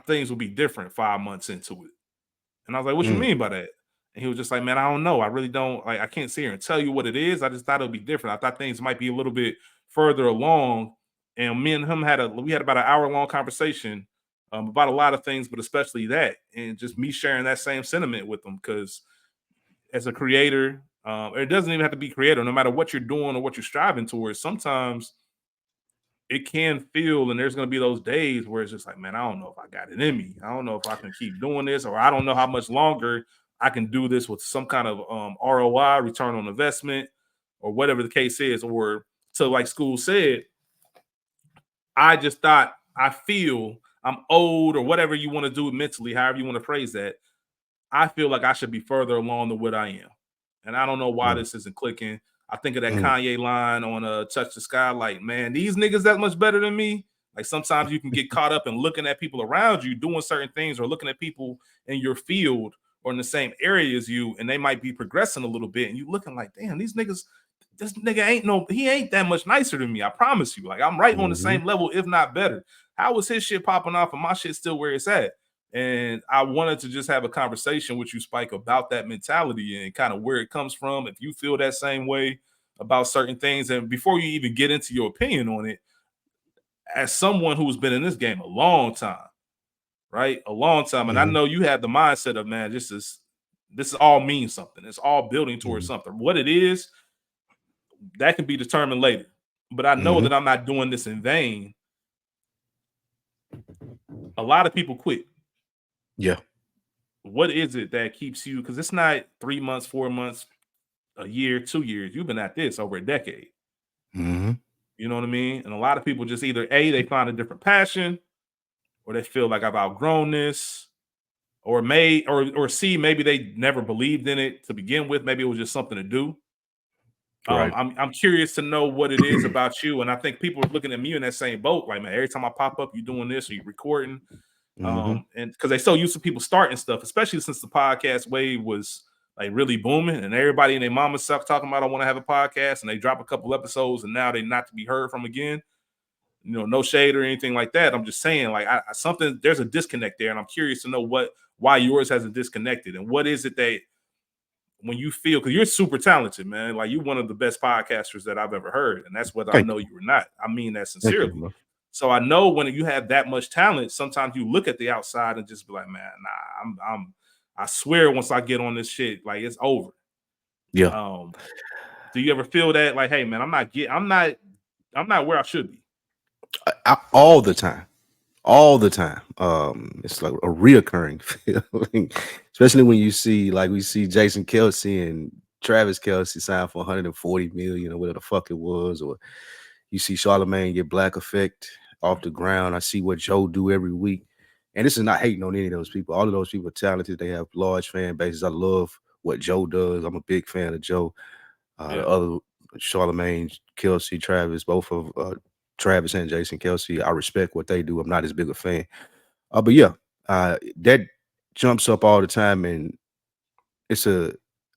things would be different 5 months into it." And I was like, "What you mean by that?" And he was just like, "Man, I don't know. I really don't, like, I can't sit here and tell you what it is. I just thought it would be different. I thought things might be a little bit further along." And me and him had about an hour-long conversation about a lot of things, but especially that, and just me sharing that same sentiment with him. Because as a creator, it doesn't even have to be creator, no matter what you're doing or what you're striving towards, sometimes it can feel, and there's going to be those days where it's just like, man, I don't know if I got it in me. I don't know if I can keep doing this, or I don't know how much longer I can do this with some kind of ROI, return on investment, or whatever the case is. Or, so like School said, I just thought, I feel I'm old, or whatever you want to do mentally, however you want to phrase that. I feel like I should be further along than what I am. And I don't know why this isn't clicking. I think of that Kanye line on Touch the Sky, like, man, these niggas that much better than me. Like, sometimes you can get caught up in looking at people around you doing certain things, or looking at people in your field or in the same area as you, and they might be progressing a little bit, and you looking like, damn, these niggas, this nigga he ain't that much nicer than me. I promise you. Like, I'm right on the same level, if not better. How was his shit popping off and my shit still where it's at? And I wanted to just have a conversation with you, Spike, about that mentality and kind of where it comes from. If you feel that same way about certain things, and before you even get into your opinion on it, as someone who's been in this game a long time, right? A long time. And I know you have the mindset of, man, this is all means something. It's all building towards something. What it is, that can be determined later. But I know that I'm not doing this in vain. A lot of people quit. Yeah. What is it that keeps you? Because it's not 3 months, 4 months, a year, 2 years. You've been at this over a decade. You know what I mean? And a lot of people just either A, they find a different passion, or they feel like I've outgrown this, or or C, maybe they never believed in it to begin with. Maybe it was just something to do. Right. I'm curious to know what it is about you. And I think people are looking at me in that same boat. Like, man, every time I pop up, you doing this, or you recording. And because they so used to people starting stuff, especially since the podcast wave was like really booming, and everybody and their mama suck talking about I want to have a podcast, and they drop a couple episodes, and now they not to be heard from again. You know, no shade or anything like that. I'm just saying, like, there's a disconnect there, and I'm curious to know why yours hasn't disconnected, and what is it that when you feel, because you're super talented, man, like you're one of the best podcasters that I've ever heard, and that's whether I know you or not. I mean that sincerely. So I know when you have that much talent, sometimes you look at the outside and just be like, man, nah, I swear once I get on this shit, like, it's over. Yeah. Do you ever feel that, like, hey man, I'm not where I should be? All the time. All the time. It's like a reoccurring feeling, especially when you see, like, we see Jason Kelce and Travis Kelce signed for 140 million or whatever the fuck it was, or you see Charlemagne get Black Effect off the ground. I see what Joe do every week. And this is not hating on any of those people. All of those people are talented. They have large fan bases. I love what Joe does. I'm a big fan of Joe. The other Charlemagne, Kelce, Travis, both of Travis and Jason Kelce, I respect what they do. I'm not as big a fan. But yeah, that jumps up all the time, and it's a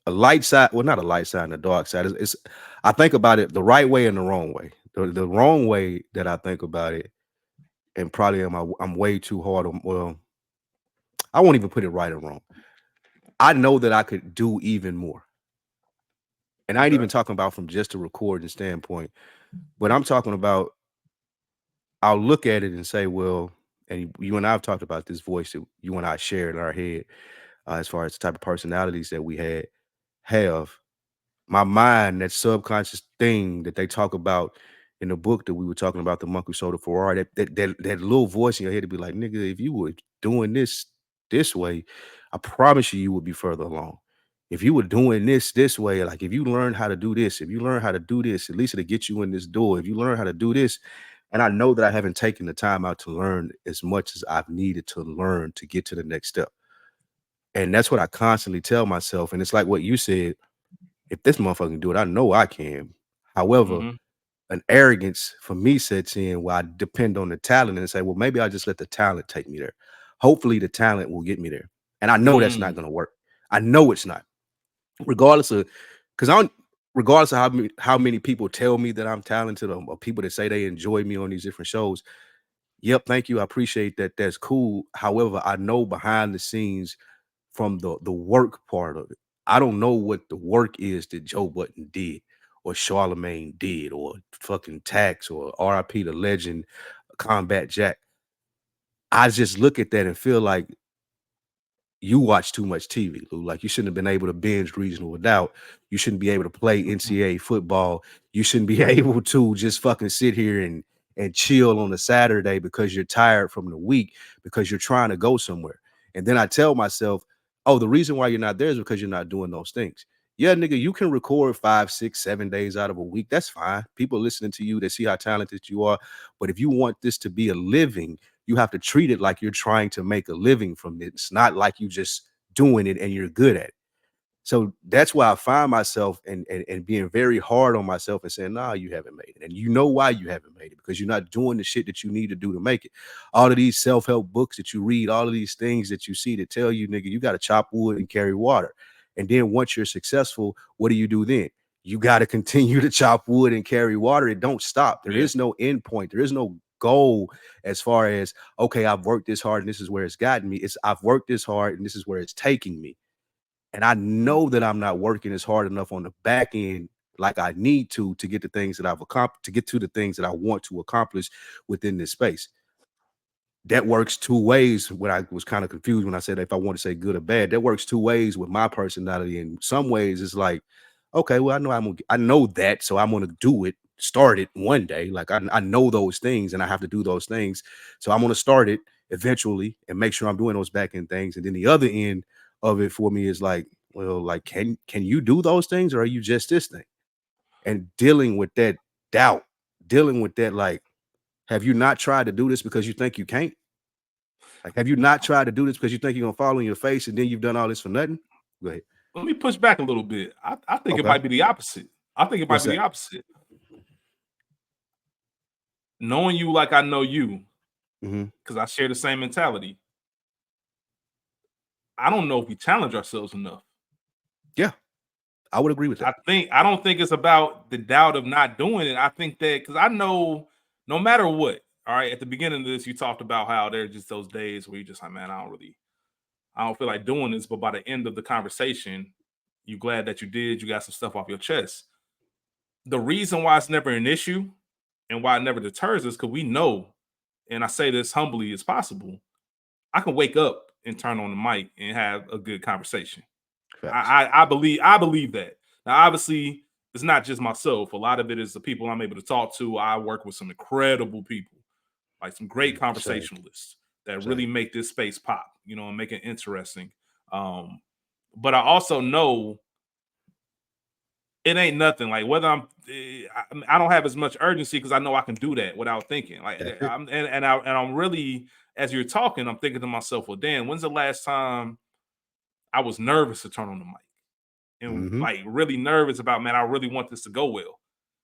light side. Well, not a light side and a dark side. It's I think about it the right way and the wrong way. The wrong way that I think about it, and probably I'm way too hard on. Well, I won't even put it right or wrong. I know that I could do even more. And I ain't even talking about from just a recording standpoint, but I'm talking about I'll look at it and say, well, and you and I have talked about this voice that you and I shared in our head, as far as the type of personalities that we have. My mind, that subconscious thing that they talk about in the book that we were talking about, the Monk Who Sold a Ferrari, that little voice in your head to be like, nigga, if you were doing this way, I promise you would be further along. If you were doing this way, like if you learn how to do this, if you learn how to do this, at least it'll get you in this door. If you learn how to do this, and I know that I haven't taken the time out to learn as much as I've needed to learn to get to the next step. And that's what I constantly tell myself. And it's like what you said, if this motherfucker can do it, I know I can. However, an arrogance for me sets in where I depend on the talent and say, well, maybe I'll just let the talent take me there. Hopefully the talent will get me there. And I know that's not going to work. I know it's not. Regardless of, because regardless of how many people tell me that I'm talented, or people that say they enjoy me on these different shows. Yep, thank you. I appreciate that. That's cool. However, I know behind the scenes from the work part of it, I don't know what the work is that Joe Budden did, or Charlemagne did, or fucking Tax, or RIP the legend, Combat Jack. I just look at that and feel like you watch too much TV, Lou. Like, you shouldn't have been able to binge Reasonable Doubt. You shouldn't be able to play NCAA football. You shouldn't be able to just fucking sit here and chill on a Saturday because you're tired from the week, because you're trying to go somewhere. And then I tell myself, oh, the reason why you're not there is because you're not doing those things. Yeah, nigga, you can record 5, 6, 7 days out of a week. That's fine. People listening to you, they see how talented you are. But if you want this to be a living, you have to treat it like you're trying to make a living from it. It's not like you just doing it and you're good at it. So that's why I find myself and being very hard on myself and saying, nah, you haven't made it. And you know why you haven't made it, because you're not doing the shit that you need to do to make it. All of these self-help books that you read, all of these things that you see that tell you, nigga, you got to chop wood and carry water. And then once you're successful, what do you do then? You got to continue to chop wood and carry water. It don't stop. There is no end point. There is no goal as far as, okay, I've worked this hard and this is where it's gotten me. It's I've worked this hard and this is where it's taking me. And I know that I'm not working as hard enough on the back end like I need to get the things that I've accomplished, to get to the things that I want to accomplish within this space. That works two ways. When I was kind of confused when I said if I want to say good or bad, that works two ways with my personality. In some ways, it's like, okay, well, I know that, so I'm gonna do it, start it one day. Like I know those things, and I have to do those things, so I'm gonna start it eventually and make sure I'm doing those back end things. And then the other end of it for me is like, well, like can you do those things, or are you just this thing? And dealing with that doubt, dealing with that, like, have you not tried to do this because you think you can't? Like, have you not tried to do this because you think you're gonna fall on your face, and then you've done all this for nothing? Go ahead. Let me push back a little bit. I think it might be the opposite. I think it might What's be the that? opposite. Knowing you like I know you, because I share the same mentality. I don't know if we challenge ourselves enough. Yeah, I would agree with that. I don't think it's about the doubt of not doing it. I think that because I know no matter what, all right, at the beginning of this, you talked about how there's just those days where you just like, man, I don't feel like doing this. But by the end of the conversation, you glad that you did, you got some stuff off your chest. The reason why it's never an issue and why it never deters us, because we know, and I say this humbly as possible, I can wake up and turn on the mic and have a good conversation. I believe that. Now, obviously, it's not just myself. A lot of it is the people I'm able to talk to. I work with some incredible people, like some great conversationalists that really make this space pop, and make it interesting. But I also know it ain't nothing. Like whether I don't have as much urgency because I know I can do that without thinking. Like I'm really, as you're talking, I'm thinking to myself, well, damn, when's the last time I was nervous to turn on the mic and like really nervous about, man, I really want this to go well.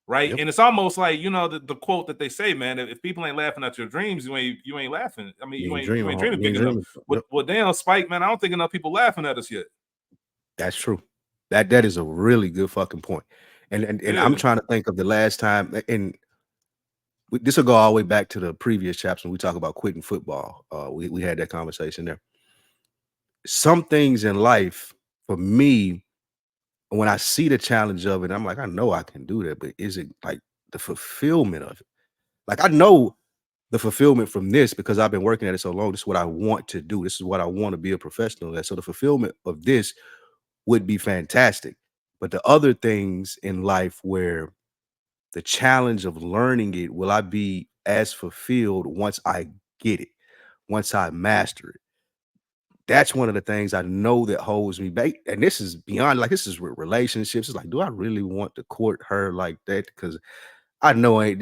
Right. Yep. And it's almost like, you know, the quote that they say, man, if people ain't laughing at your dreams, you ain't laughing. I mean, you ain't dreaming big enough. Yep. Well, damn, Spike, man, I don't think enough people laughing at us yet. That's true. That is a really good fucking point. And I'm trying to think of the last time, and this will go all the way back to the previous chapter when we talk about quitting football. We had that conversation there. Some things in life, for me, when I see the challenge of it, I'm like, I know I can do that, but is it like the fulfillment of it? Like I know the fulfillment from this because I've been working at it so long. This is what I want to do. This is what I want to be a professional at. So the fulfillment of this would be fantastic. But the other things in life where the challenge of learning it, will I be as fulfilled once I get it, once I master it? That's one of the things I know that holds me back. And this is beyond, like, this is with relationships. It's like, do I really want to court her like that? Because I know I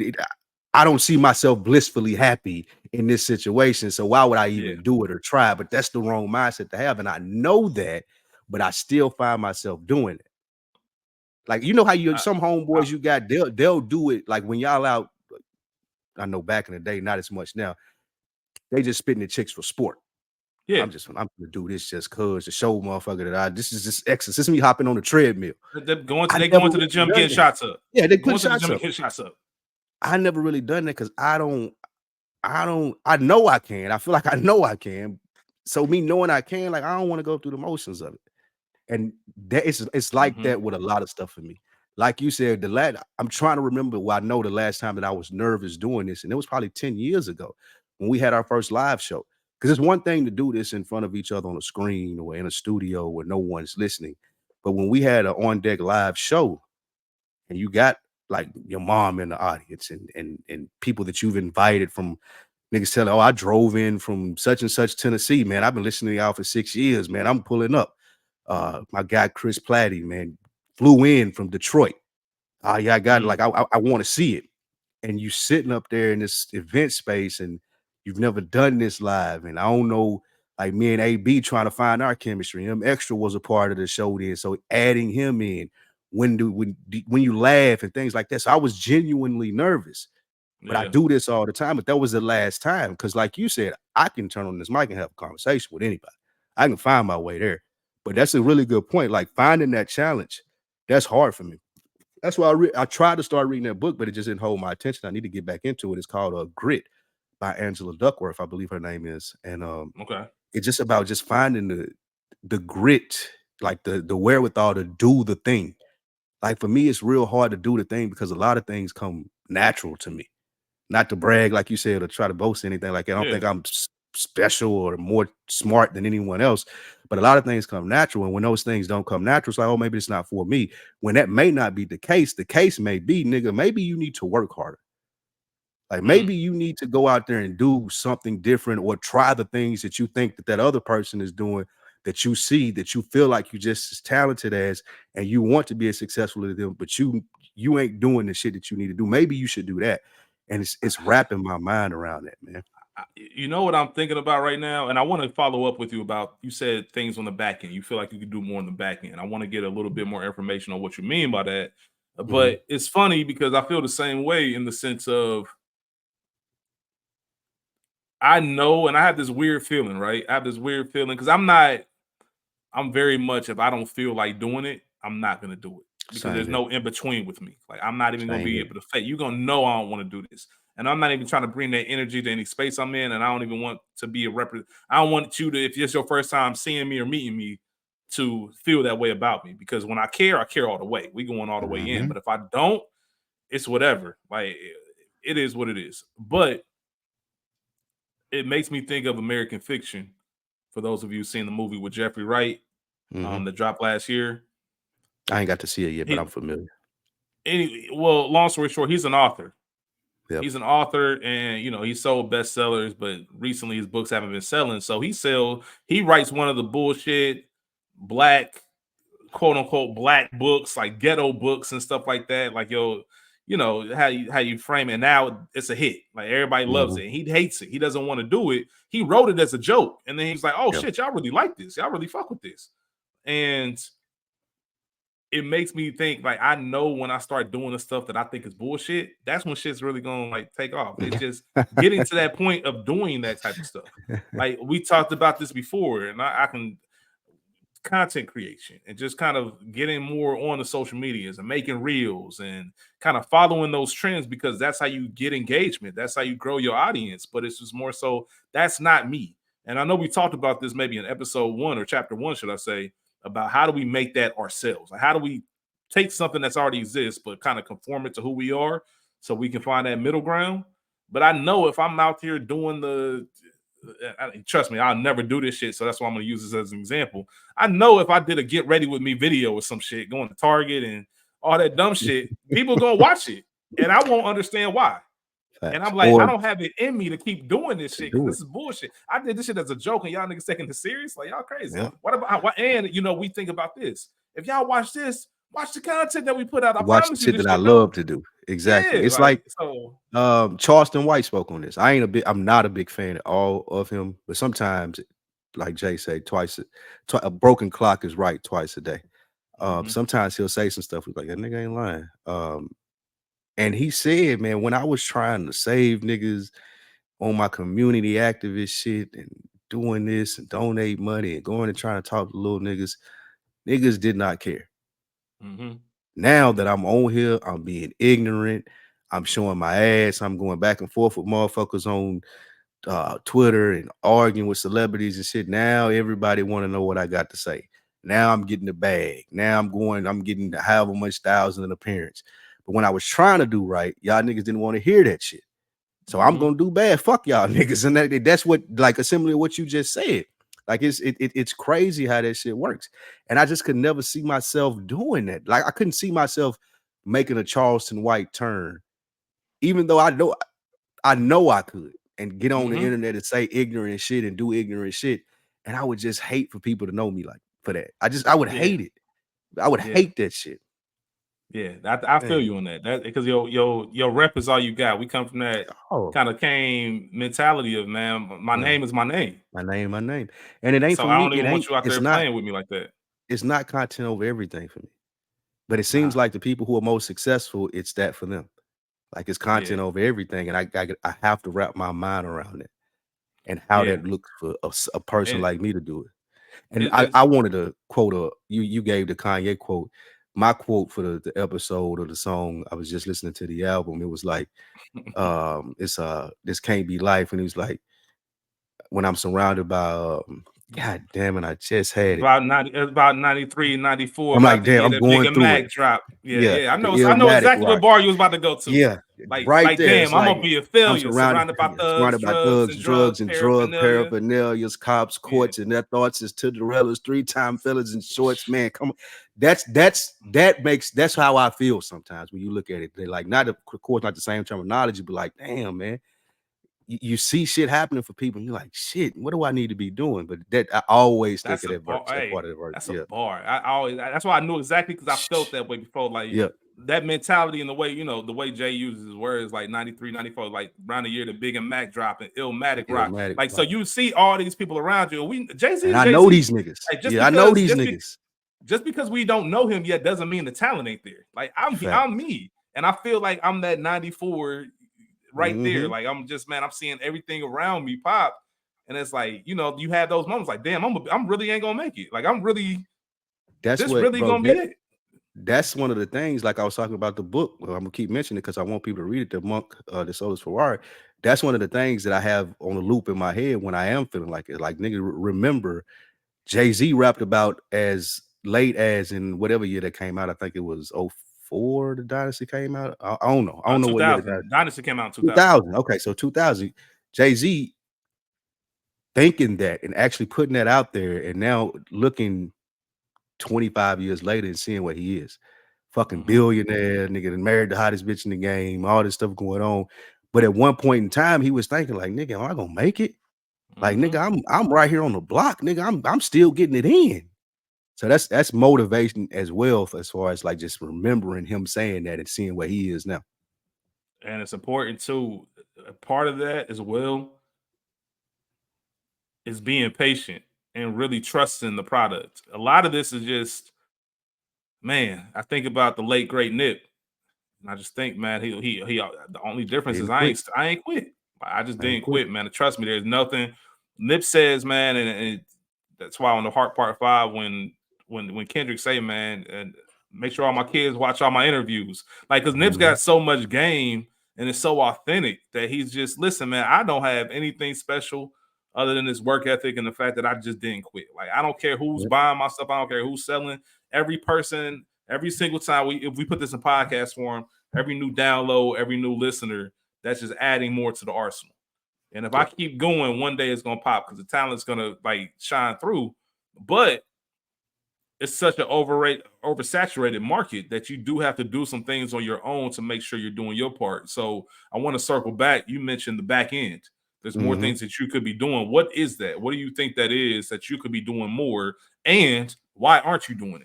don't see myself blissfully happy in this situation. So why would I even do it or try? But that's the wrong mindset to have. And I know that, but I still find myself doing it. Like, you know how some homeboys you got, they'll do it like when y'all out. I know back in the day, not as much now. They just spitting the chicks for sport. Yeah, I'm gonna do this just cause to show motherfucker that this is just exercise. This is me hopping on the treadmill. They're going to the gym getting shots up. Yeah, they going put to the gym up. getting shots up. I never really done that because I know I can. I feel like I know I can. So me knowing I can, like I don't want to go through the motions of it. And that it's like that with a lot of stuff for me. Like you said, I'm trying to remember. Well, I know the last time that I was nervous doing this, and it was probably 10 years ago when we had our first live show. Because it's one thing to do this in front of each other on a screen or in a studio where no one's listening. But when we had an on deck live show, and you got like your mom in the audience and people that you've invited from niggas telling, oh, I drove in from such and such Tennessee, man. I've been listening to y'all for 6 years, man. I'm pulling up. My guy Chris Platty, man, flew in from Detroit. Yeah, I got it. Like I want to see it. And you sitting up there in this event space and you've never done this live. And I don't know, like me and AB trying to find our chemistry. Him Extra was a part of the show then. So adding him in when you laugh and things like that. So I was genuinely nervous. But I do this all the time. But that was the last time. Because like you said, I can turn on this mic and have a conversation with anybody. I can find my way there. But that's a really good point. Like finding that challenge, that's hard for me. That's why I tried to start reading that book, but it just didn't hold my attention. I need to get back into it. It's called Grit by Angela Duckworth, I believe her name is. And it's just about just finding the grit, like the wherewithal to do the thing. Like for me, it's real hard to do the thing because a lot of things come natural to me. Not to brag, like you said, or try to boast anything like that. I don't think I'm special or more smart than anyone else, but a lot of things come natural. And when those things don't come natural, it's like, oh, maybe it's not for me. When that may not be the case may be, nigga, maybe you need to work harder. Like maybe you need to go out there and do something different or try the things that you think that other person is doing, that you see, that you feel like you just as talented as, and you want to be as successful as them, but you ain't doing the shit that you need to do. Maybe you should do that. And it's wrapping my mind around that, man. You know what I'm thinking about right now? And I want to follow up with you about, you said things on the back end. You feel like you could do more on the back end. I want to get a little bit more information on what you mean by that. But it's funny because I feel the same way in the sense of, I know, and I have this weird feeling, right? I have this weird feeling because I'm very much, if I don't feel like doing it, I'm not going to do it because there's no in between with me. Like I'm not even going to be able to fake. You're going to know I don't want to do this. And I'm not even trying to bring that energy to any space I'm in. And I don't even want to be I don't want you to, if it's your first time seeing me or meeting me, to feel that way about me. Because when I care all the way. We going all the way in. But if I don't, it's whatever. Like it is what it is. But it makes me think of American Fiction. For those of you seeing the movie with Jeffrey Wright, that dropped last year. I ain't got to see it yet, but I'm familiar. Well, long story short, he's an author. Yep. He's an author, and he sold bestsellers, but recently his books haven't been selling. So he writes one of the bullshit black quote unquote black books, like ghetto books and stuff like that. Like how you frame it. Now it's a hit. Like everybody loves it. He hates it. He doesn't want to do it. He wrote it as a joke, and then he's like, "Oh shit, y'all really like this. Y'all really fuck with this." And it makes me think, like, I know when I start doing the stuff that I think is bullshit, that's when shit's really gonna like take off. It's just getting to that point of doing that type of stuff. Like we talked about this before, and I can content creation and just kind of getting more on the social medias and making reels and kind of following those trends, because that's how you get engagement. That's how you grow your audience. But it's just more so that's not me. And I know we talked about this maybe in episode 1 or chapter 1, should I say, about how do we make that ourselves? Like how do we take something that's already exists, but kind of conform it to who we are so we can find that middle ground. But I know if I'm out here doing trust me, I'll never do this shit. So that's why I'm going to use this as an example. I know if I did a get ready with me video or some shit, going to Target and all that dumb shit, people going to watch it and I won't understand why. Facts. And I'm like, I don't have it in me to keep doing this shit because this is bullshit. I did this shit as a joke and y'all niggas taking it serious. Like, y'all crazy. Yeah. What about, and we think about this. If y'all watch this, watch the content that we put out. I watch the shit that I love to do. Exactly. Yeah, it's like Charleston White spoke on this. I'm not a big fan at all of him, but sometimes, like Jay said, a broken clock is right twice a day. Sometimes he'll say some stuff like that nigga ain't lying. And he said, man, when I was trying to save niggas on my community activist shit and doing this and donate money and going and trying to talk to little niggas did not care. Now that I'm on here, I'm being ignorant. I'm showing my ass. I'm going back and forth with motherfuckers on Twitter and arguing with celebrities and shit. Now everybody want to know what I got to say. Now I'm getting the bag. Now I'm getting however much thousand an appearance. But when I was trying to do right, y'all niggas didn't want to hear that shit. So I'm gonna do bad. Fuck y'all niggas. And that's what, like, similar to what you just said. Like it's crazy how that shit works. And I just could never see myself doing that. Like I couldn't see myself making a Charleston White turn, even though I know I could, and get on the internet and say ignorant shit and do ignorant shit. And I would just hate for people to know me like for that. I would hate it. I would hate that shit. Yeah, I feel you on that. That because your rep is all you got. We come from that kind of mentality of, man, my name is my name. My name. And it ain't so for me. I don't even want you out there playing with me like that. It's not content over everything for me. But it seems like the people who are most successful, it's that for them. Like it's content over everything. And I have to wrap my mind around it and how that looks for a person like me to do it. And I wanted to quote you gave the Kanye quote. My quote for the episode of the song, I was just listening to the album. It was like, this can't be life. And he was like, when I'm surrounded by, God damn it, I just had it. About 93, 94. I'm like, damn, I'm going through Mac it. Drop. Yeah. I know exactly what bar you was about to go to. Yeah. Like right there. Damn, I'm gonna be a failure. Surrounded by drugs and drug paraphernalias, cops, courts, and their thoughts is Cinderella's 3-time fellas in shorts. Man, come on. That's how I feel sometimes when you look at it. They're like, not of course, not the same terminology, but like, damn, man. You see shit happening for people, and you're like, shit, what do I need to be doing? But that I always think of that verse, that part of the verse. That's a bar. That's why I knew exactly, because I felt that way before. Like that mentality and the way, the way Jay uses his words, like 93, 94, like around the year the Big and Mac drop and Illmatic rock. Like, so you see all these people around you. Jay-Z, I know these niggas. Like, I know these niggas. Just because we don't know him yet doesn't mean the talent ain't there. Like I'm me, and I feel like I'm that 94 right there. Like I'm seeing everything around me pop, and it's like, you have those moments like, damn, I'm really ain't gonna make it. Like I'm really, gonna be it. That's one of the things. Like I was talking about the book. Well, I'm gonna keep mentioning it because I want people to read it. The Monk, the Soul is Ferrari. That's one of the things that I have on a loop in my head when I am feeling like it. Like, nigga, remember Jay-Z rapped about as late as in whatever year that came out. I think it was 2004 the Dynasty came out. I don't know. I don't know what year the Dynasty came out in 2000. Okay, so 2000. Jay-Z thinking that and actually putting that out there, and now looking 25 years later and seeing what he is. Fucking billionaire, nigga, and married the hottest bitch in the game, all this stuff going on. But at one point in time, he was thinking like, nigga, am I gonna make it? Like, nigga, I'm right here on the block, nigga. I'm still getting it in. So that's motivation as well, as far as like just remembering him saying that and seeing where he is now. And it's important too. Part of that as well is being patient and really trusting the product. A lot of this is just, man, I think about the late great Nip, and I just think, man, he the only difference is Didn't quit. I ain't quit. I just I ain't didn't quit. quit, man. And trust me, there's nothing Nip says, man, and that's why on the Heart Part 5, when Kendrick say, man, and make sure all my kids watch all my interviews. Like, cause Nip's got so much game and it's so authentic that he's just, listen, man, I don't have anything special other than this work ethic and the fact that I just didn't quit. Like, I don't care who's buying my stuff, I don't care who's selling. Every person, every single time if we put this in podcast form, every new download, every new listener, that's just adding more to the arsenal. And if I keep going, one day it's gonna pop because the talent's gonna like shine through. But it's such an oversaturated market that you do have to do some things on your own to make sure you're doing your part. So I want to circle back. You mentioned the back end. There's more things that you could be doing. What is that? What do you think that is that you could be doing more? And why aren't you doing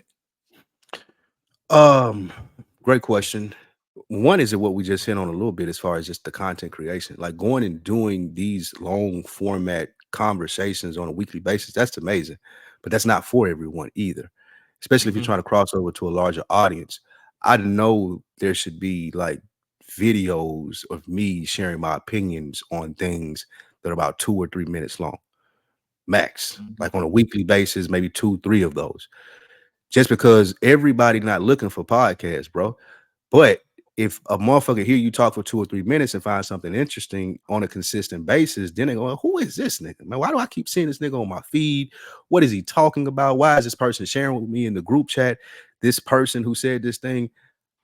it? Great question. One is what we just hit on a little bit as far as just the content creation, like going and doing these long format conversations on a weekly basis. That's amazing, but that's not for everyone either, especially if you're trying to cross over to a larger audience. I know there should be like videos of me sharing my opinions on things that are about 2 or 3 minutes long, max, like on a weekly basis, maybe 2, 3 of those. Just because everybody not looking for podcasts, bro. But if a motherfucker hear you talk for 2 or 3 minutes and find something interesting on a consistent basis, then they go, who is this nigga? Man, why do I keep seeing this nigga on my feed? What is he talking about? Why is this person sharing with me in the group chat? This person who said this thing,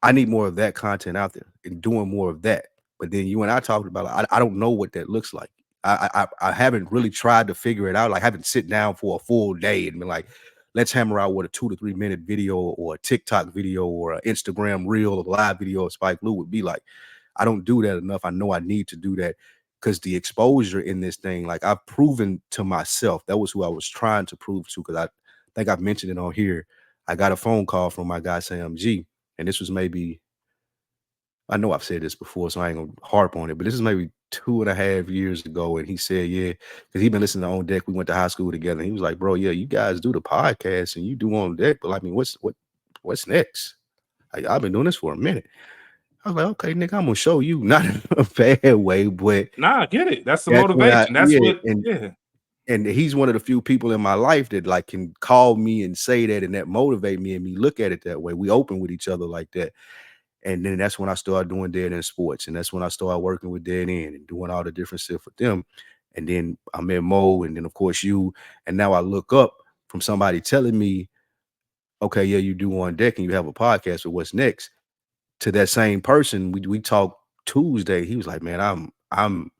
I need more of that content out there and doing more of that. But then you and I talked about, I don't know what that looks like. I haven't really tried to figure it out. Like, I haven't sit down for a full day and been like, let's hammer out what a 2 to 3 minute video or a TikTok video or an Instagram reel or live video of Spike Lee would be like. I don't do that enough. I know I need to do that because the exposure in this thing, like I've proven to myself, that was who I was trying to prove to, because I think I've mentioned it on here. I got a phone call from my guy Sam G, and this was maybe, I know I've said this before, so I ain't gonna harp on it, but this is maybe 2.5 years ago. And he said, yeah, because he'd been listening to On Deck. We went to high school together. And he was like, bro, yeah, you guys do the podcast and you do On Deck, but I mean, what's next? I've been doing this for a minute. I was like, okay, Nick, I'm gonna show you, not in a bad way, but Nah, I get it. That's the motivation. That's what, yeah. And he's one of the few people in my life that like can call me and say that, and that motivate me, and me look at it that way. We open with each other like that. And then that's when I started doing Dead End Sports. And that's when I started working with Dead End and doing all the different stuff with them. And then I met Mo, and then of course you. And now I look up from somebody telling me, okay, yeah, you do On Deck and you have a podcast, but what's next? To that same person, we talked Tuesday. He was like, man, I'm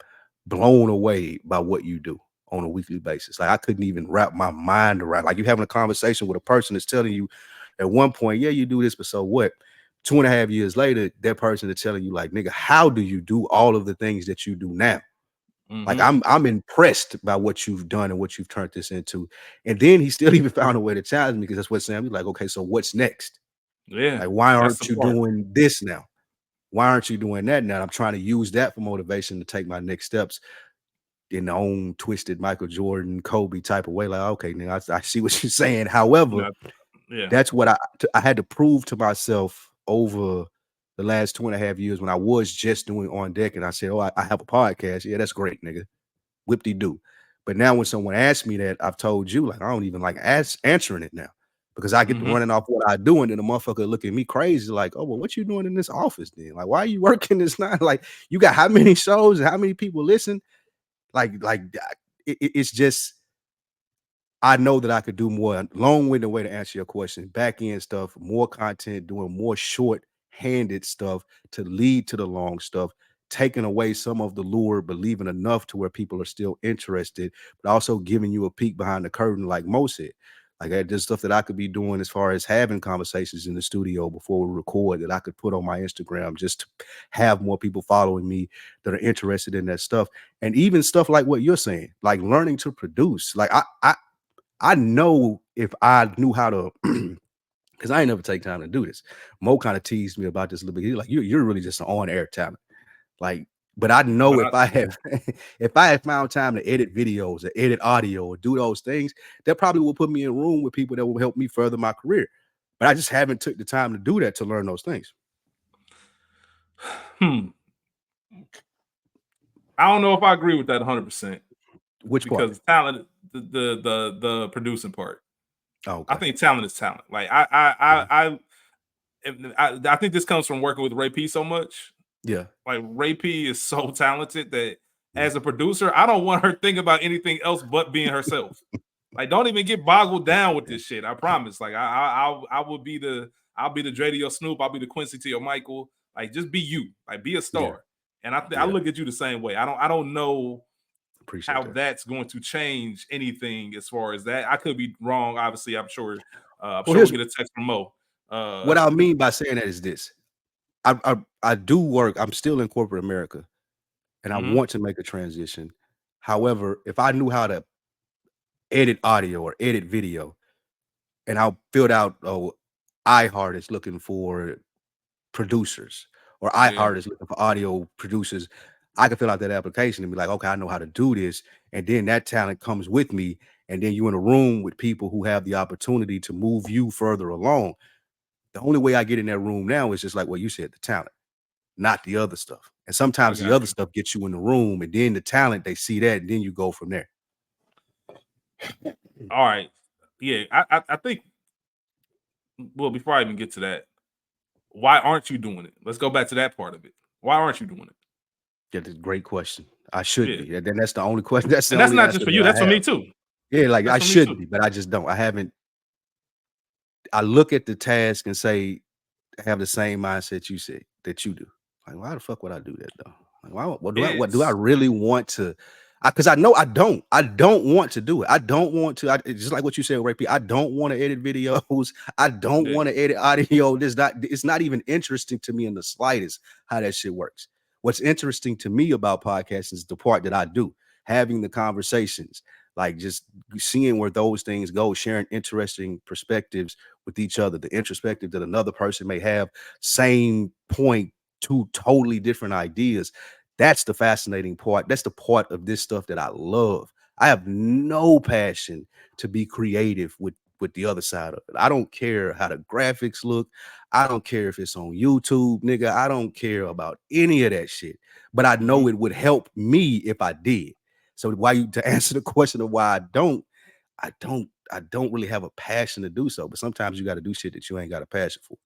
blown away by what you do on a weekly basis. Like, I couldn't even wrap my mind around. Like, you're having a conversation with a person that's telling you at one point, yeah, you do this, but so what? 2.5 years later, that person is telling you, like, nigga, how do you do all of the things that you do now? Like, I'm impressed by what you've done and what you've turned this into. And then he still even found a way to challenge me, because that's what Sam, he's like, okay, so what's next? Yeah. Like, why aren't you doing this now? Why aren't you doing that now? I'm trying to use that for motivation to take my next steps in the own twisted Michael Jordan, Kobe type of way. Like, okay, now I see what you're saying. However, yeah, that's what I had to prove to myself over the last 2.5 years when I was just doing On Deck. And I said, oh, I have a podcast. Yeah, that's great, nigga. Whip-de-doo. But now when someone asks me that, I've told you, like, I don't even like answering it now, because I get to running off what I do, and then the motherfucker look at me crazy, like, oh, well, what you doing in this office then? Like, why are you working this night? Like, you got how many shows and how many people listen? Like it's just, I know that I could do more. Long-winded way to answer your question. Back end stuff, more content, doing more short-handed stuff to lead to the long stuff, taking away some of the lure, but leaving enough to where people are still interested, but also giving you a peek behind the curtain, like Mo said. Like, there's stuff that I could be doing as far as having conversations in the studio before we record that I could put on my Instagram, just to have more people following me that are interested in that stuff. And even stuff like what you're saying, like learning to produce. Like, I know if I knew how to, because I ain't never take time to do this. Mo kind of teased me about this a little bit. He's like, you're really just an on-air talent. Like, but I know if I have if I had found time to edit videos or edit audio or do those things, that probably will put me in a room with people that will help me further my career. But I just haven't took the time to do that to learn those things. I don't know if I agree with that 100%. Which part? Because talent, the producing part. Oh, okay. I think talent is talent. Like I think this comes from working with Ray P so much. Yeah. Like Ray P is so talented that as a producer, I don't want her thinking about anything else but being herself. Like, don't even get boggled down with this shit. I promise. Like, I will be I'll be the Dre to your Snoop. I'll be the Quincy to your Michael. Like, just be you. Like, be a star. And I look at you the same way. I don't know how that's going to change anything as far as that. I could be wrong. Obviously, I'm sure. We'll get a text from Mo. What I mean by saying that is this: I do work. I'm still in corporate America, and I want to make a transition. However, if I knew how to edit audio or edit video, and I filled out, iHeart is looking for producers, or iHeart is looking for audio producers, I can fill out that application and be like, okay, I know how to do this. And then that talent comes with me. And then you're in a room with people who have the opportunity to move you further along. The only way I get in that room now is just like what you said, the talent, not the other stuff. And sometimes the other stuff gets you in the room, and then the talent, they see that, and then you go from there. All right. Yeah, I think, well, before I even get to that, why aren't you doing it? Let's go back to that part of it. Why aren't you doing it? Yeah, that's a great question. I should be. And then that's the only question. That's the and that's only not just for you. That's for me too. Yeah, like I should be, but I just don't. I haven't. I look at the task and say, have the same mindset you said that you do. Like, why the fuck would I do that though? Like, why? What do I really want to? Because I know I don't. I don't want to do it. I don't want to. Just like what you said, Ray P. I don't want to edit videos. I don't want to edit audio. It's not even interesting to me in the slightest how that shit works. What's interesting to me about podcasts is the part that I do, having the conversations, like just seeing where those things go, sharing interesting perspectives with each other, the introspective that another person may have, same point, two totally different ideas. That's the fascinating part. That's the part of this stuff that I love. I have no passion to be creative with the other side of it. I don't care how the graphics look. I don't care if it's on YouTube, nigga. I don't care about any of that shit. But I know it would help me if I did. So to answer the question of why I don't really have a passion to do so. But sometimes you got to do shit that you ain't got a passion for.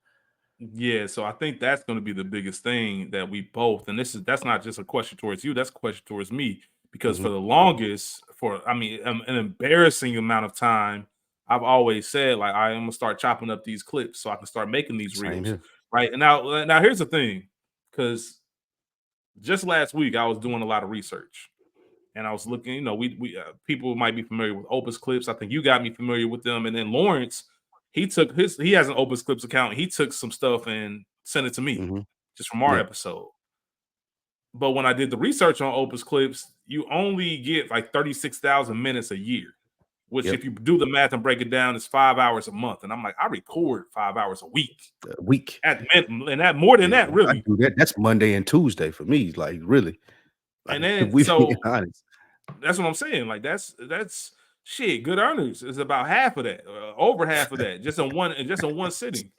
Yeah, so I think that's going to be the biggest thing that we both, and that's not just a question towards you, that's a question towards me, because for the longest, an embarrassing amount of time, I've always said, like, I am gonna start chopping up these clips so I can start making these reels, right? And now here's the thing, because just last week I was doing a lot of research, and I was looking, we people might be familiar with Opus Clips. I think you got me familiar with them, and then Lawrence, he has an Opus Clips account. He took some stuff and sent it to me just from our episode. But when I did the research on Opus Clips, you only get like 36,000 minutes a year, which if you do the math and break it down, is 5 hours a month. And I'm like, I record 5 hours a week. And that more than that, really. I do that. That's Monday and Tuesday for me, like really. And then honest. That's what I'm saying. Like that's shit. Good earners is about half of that, over half of that, just in one sitting.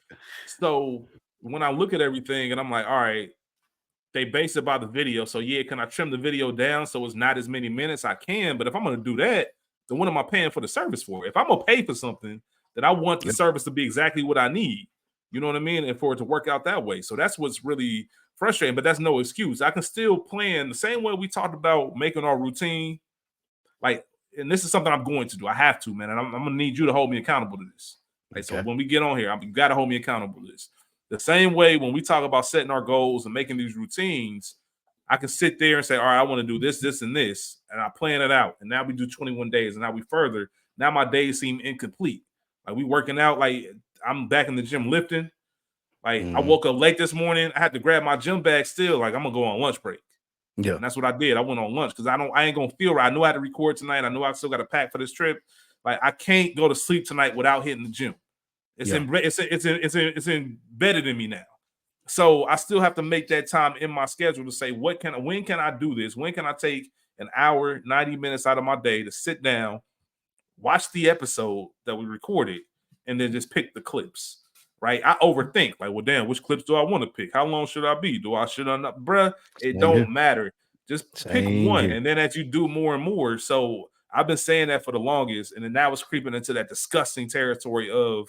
So when I look at everything and I'm like, all right, they base it by the video. So yeah, can I trim the video down so it's not as many minutes? I can, but if I'm gonna do that, then what am I paying for the service for? If I'm gonna pay for something, then I want the service to be exactly what I need. You know what I mean? And for it to work out that way. So that's what's really frustrating, but that's no excuse. I can still plan the same way we talked about making our routine. Like, and this is something I'm going to do. I have to, man. And I'm gonna need you to hold me accountable to this. Like, so when we get on here, you gotta hold me accountable to this. The same way when we talk about setting our goals and making these routines, I can sit there and say, all right, I want to do this, this, and this. And I plan it out. And now we do 21 days. And now we further. Now my days seem incomplete. Like we working out, like I'm back in the gym lifting. Like I woke up late this morning. I had to grab my gym bag still. Like I'm gonna go on lunch break. Yeah. And that's what I did. I went on lunch because I ain't gonna feel right. I knew I had to record tonight. I knew I still got to pack for this trip. Like I can't go to sleep tonight without hitting the gym. It's embedded in me now. So I still have to make that time in my schedule to say when can I do this? When can I take an hour, 90 minutes out of my day to sit down, watch the episode that we recorded, and then just pick the clips. Right? I overthink. Like, well, damn, which clips do I want to pick? How long should I be? Should I not? Bruh, it don't matter. Just pick one. And then as you do more and more, so I've been saying that for the longest, and then now it's creeping into that disgusting territory of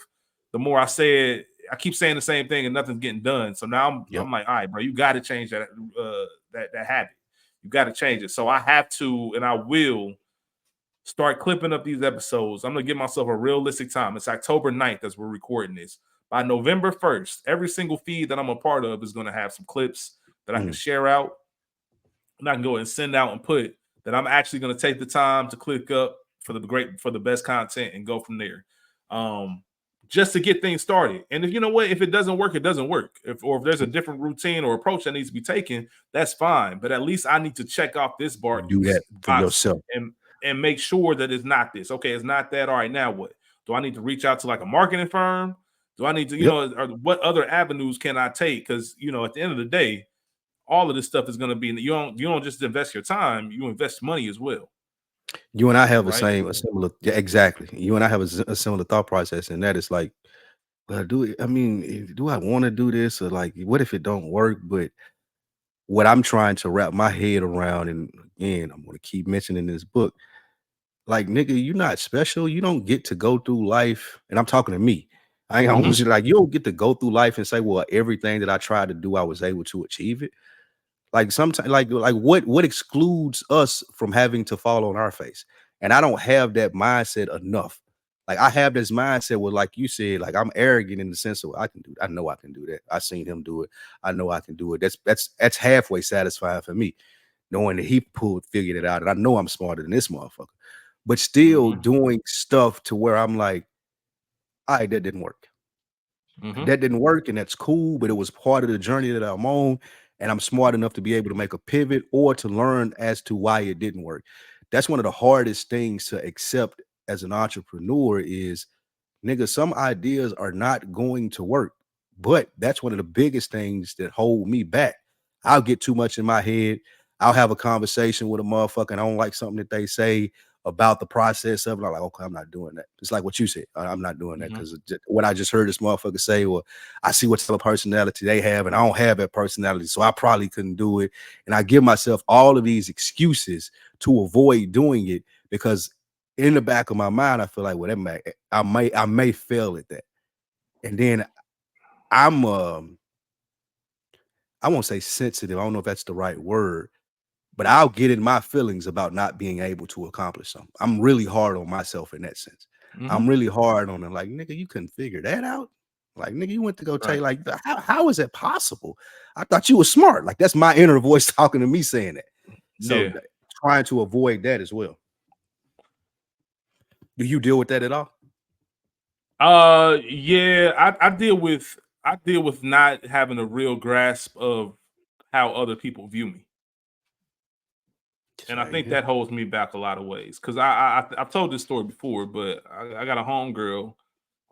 the more I say it, I keep saying the same thing and nothing's getting done. So now I'm like, all right, bro, you got to change that that habit. You got to change it. So I have to, and I will start clipping up these episodes. I'm gonna give myself a realistic time. It's October 9th as we're recording this. By November 1st, every single feed that I'm a part of is gonna have some clips that I can share out. And I can go and send out and put that I'm actually gonna take the time to click up for the best content and go from there. Just to get things started. And if you know what, if it doesn't work, it doesn't work. If there's a different routine or approach that needs to be taken, that's fine. But at least I need to check off this box for yourself and make sure that it's not this. Okay, it's not that. All right, now what? Do I need to reach out to like a marketing firm? Do I need to, or what other avenues can I take? Because at the end of the day, all of this stuff is going to be. You don't just invest your time; you invest money as well. You and I have a similar, exactly. You and I have a similar thought process, and that is like, well, do I want to do this, or like, what if it don't work? But what I'm trying to wrap my head around, and again, I'm going to keep mentioning this book, like, nigga, you're not special. You don't get to go through life, and I'm talking to me. I ain't like, you don't get to go through life and say, well, everything that I tried to do, I was able to achieve it. Like sometimes, like what excludes us from having to fall on our face? And I don't have that mindset enough. Like I have this mindset where, like you said, like I'm arrogant in the sense of I can do. I know I can do that. I've seen him do it. I know I can do it. That's halfway satisfying for me, knowing that he figured it out, and I know I'm smarter than this motherfucker. But still doing stuff to where I'm like, all right, that didn't work. That didn't work, and that's cool, but it was part of the journey that I'm on, and I'm smart enough to be able to make a pivot or to learn as to why it didn't work. That's one of the hardest things to accept as an entrepreneur is, nigga, some ideas are not going to work. But that's one of the biggest things that hold me back. I'll get too much in my head. I'll have a conversation with a motherfucker, and I don't like something that they say about the process of it. I'm like, okay, I'm not doing that. It's like what you said. I'm not doing that because what I just heard this motherfucker say, or I see what type of personality they have, and I don't have that personality, so I probably couldn't do it. And I give myself all of these excuses to avoid doing it because in the back of my mind, I feel like, well, I may fail at that. And then I'm I won't say sensitive. I don't know if that's the right word, but I'll get in my feelings about not being able to accomplish something. I'm really hard on myself in that sense. I'm really hard on it. Like, nigga, you couldn't figure that out. Like, nigga, you went to go take, like, how is that possible? I thought you were smart. Like, that's my inner voice talking to me saying that. So trying to avoid that as well. Do you deal with that at all? Yeah, I deal with not having a real grasp of how other people view me. And I think that holds me back a lot of ways. Cause I've told this story before, but I got a homegirl.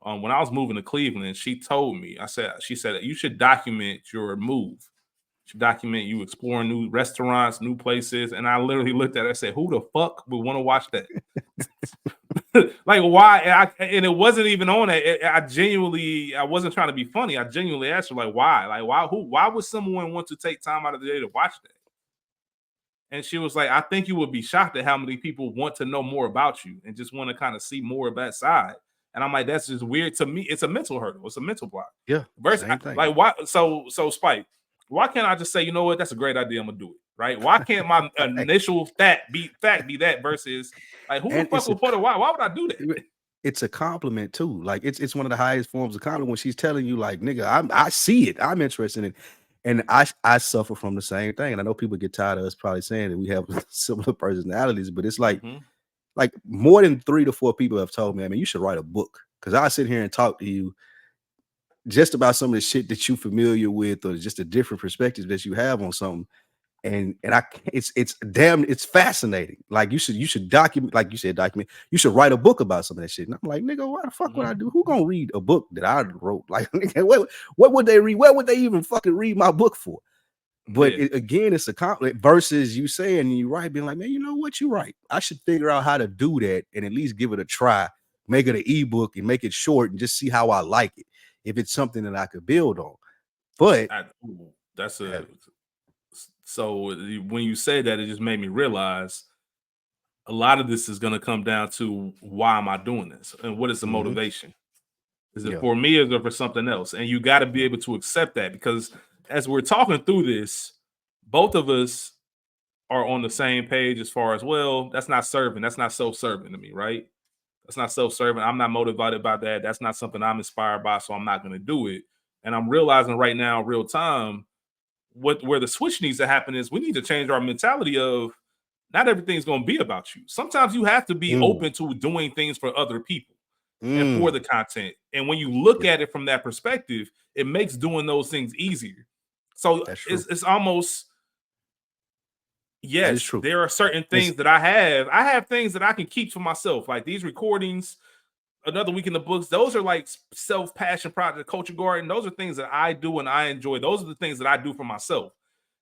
When I was moving to Cleveland, she told me, she said, you should document your move. You should document you exploring new restaurants, new places. And I literally looked at her and said, who the fuck would want to watch that? Like, why? And it wasn't even on it. I wasn't trying to be funny. I genuinely asked her, like, why? Like, why would someone want to take time out of the day to watch that? And she was like, I think you would be shocked at how many people want to know more about you and just want to kind of see more of that side. And I'm like, that's just weird to me. It's a mental hurdle. It's a mental block. Yeah. Like, why? So Spike, why can't I just say, you know what? That's a great idea. I'm gonna do it. Right? Why can't my initial fact be that versus like, who the fuck would put it? Why would I do that? It's a compliment too. Like it's one of the highest forms of compliment when she's telling you, like, nigga, I see it. I'm interested in it. And I suffer from the same thing. And I know people get tired of us probably saying that we have similar personalities, but it's like more than 3 to 4 people have told me, I mean, you should write a book. Because I sit here and talk to you just about some of the shit that you're familiar with, or just a different perspective that you have on something. And it's fascinating. Like you should document, like you said, you should write a book about some of that shit. And I'm like, nigga, why the fuck would I do? Who gonna read a book that I wrote? Like, nigga, what would they read? What would they even fucking read my book for? But again, it's a compliment versus you saying you right, being like, man, you know what, you right. I should figure out how to do that and at least give it a try, make it an ebook and make it short and just see how I like it. If it's something that I could build on. But so when you say that, it just made me realize a lot of this is going to come down to why am I doing this and what is the motivation? Is it for me or is it for something else? And you got to be able to accept that, because as we're talking through this, both of us are on the same page as far as, well, that's not serving. That's not self-serving to me, right? That's not self-serving. I'm not motivated by that. That's not something I'm inspired by, so I'm not going to do it. And I'm realizing right now, real time, where the switch needs to happen is we need to change our mentality of not everything's going to be about you. Sometimes you have to be open to doing things for other people and for the content. And when you look at it from that perspective, it makes doing those things easier. So it's almost, yes, there are certain things that I have things that I can keep for myself, like these recordings, Another Week in the Books. Those are like self-passion project, Culture Garden. Those are things that I do and I enjoy. Those are the things that I do for myself.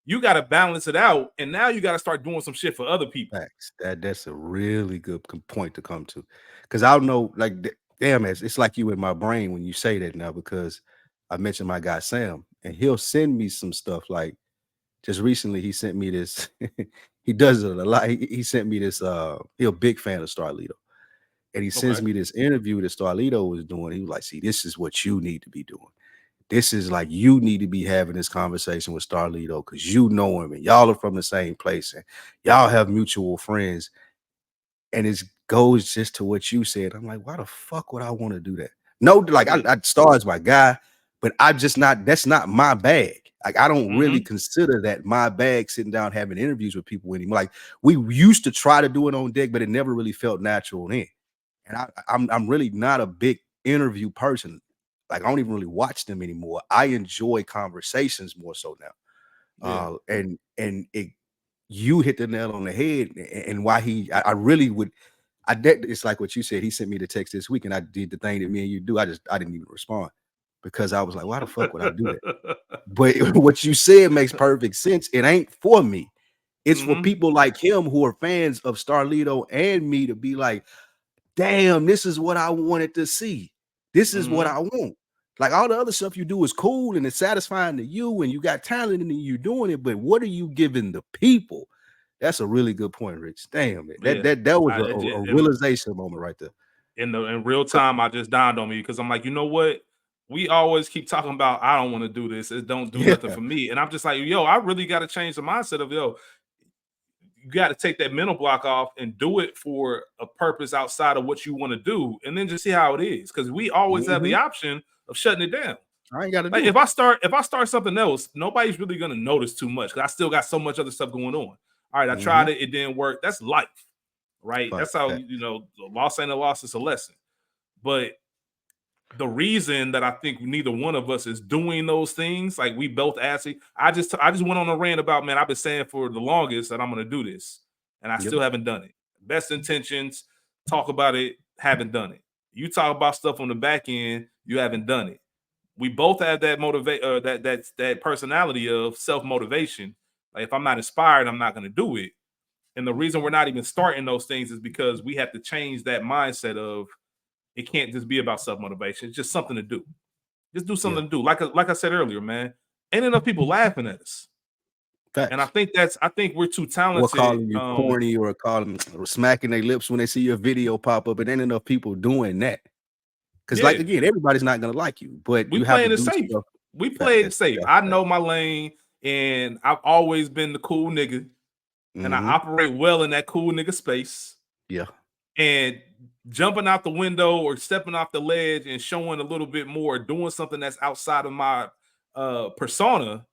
You got to balance it out, and now you got to start doing some shit for other people. Facts. That's a really good point to come to, because I don't know, like, damn, it's like you in my brain when you say that now, because I mentioned my guy Sam, and he'll send me some stuff. Like just recently, he sent me this. He does it a lot. He sent me this. He's a big fan of Starlito. And he sends me this interview that Starlito was doing. He was like, see, this is what you need to be doing. This is like, you need to be having this conversation with Starlito because you know him and y'all are from the same place and y'all have mutual friends. And it goes just to what you said. I'm like, why the fuck would I want to do that? No, like I Star is my guy, but I'm just not, that's not my bag. Like, I don't really consider that my bag, sitting down having interviews with people anymore. Like, we used to try to do it on deck, but it never really felt natural then. And I'm really not a big interview person. Like, I don't even really watch them anymore. I enjoy conversations more so now. You hit the nail on the head, and why I really would. It's like what you said. He sent me the text this week, and I did the thing that me and you do. I didn't even respond because I was like, why the fuck would I do that? But what you said makes perfect sense. It ain't for me. It's for people like him who are fans of Starlito and me to be like, damn, this is what I wanted to see. This is what I want. Like, all the other stuff you do is cool and it's satisfying to you and you got talent and you're doing it, but what are you giving the people? That's a really good point, Rich. Damn, man. That was a realization moment right there. In real time, I just dawned on me because I'm like, you know what? We always keep talking about, I don't want to do this. It don't do nothing for me. And I'm just like, yo, I really got to change the mindset of, yo, you got to take that mental block off and do it for a purpose outside of what you want to do, and then just see how it is. Because we always have the option of shutting it down. I ain't got to do it. If I start something else, nobody's really gonna notice too much because I still got so much other stuff going on. All right, I tried it, it didn't work. That's life, right? That's how the loss ain't a loss, it's a lesson. But the reason that I think neither one of us is doing those things, like we both asked, I just went on a rant about, man, I've been saying for the longest that I'm going to do this, and I still haven't done it. Best intentions, talk about it, haven't done it. You talk about stuff on the back end, you haven't done it. We both have that that personality of self-motivation. Like, if I'm not inspired, I'm not going to do it. And the reason we're not even starting those things is because we have to change that mindset of, it can't just be about self-motivation. It's just something to do. Just do something to do. Like I said earlier, man, ain't enough people laughing at us. Facts. And I think we're too talented. Or calling you corny, or smacking their lips when they see your video pop up. It ain't enough people doing that. Because, like, again, everybody's not gonna like you, but we playing it safe. We played it safe. I know my lane, and I've always been the cool nigga, and I operate well in that cool nigga space. Yeah. And jumping out the window or stepping off the ledge and showing a little bit more, doing something that's outside of my persona,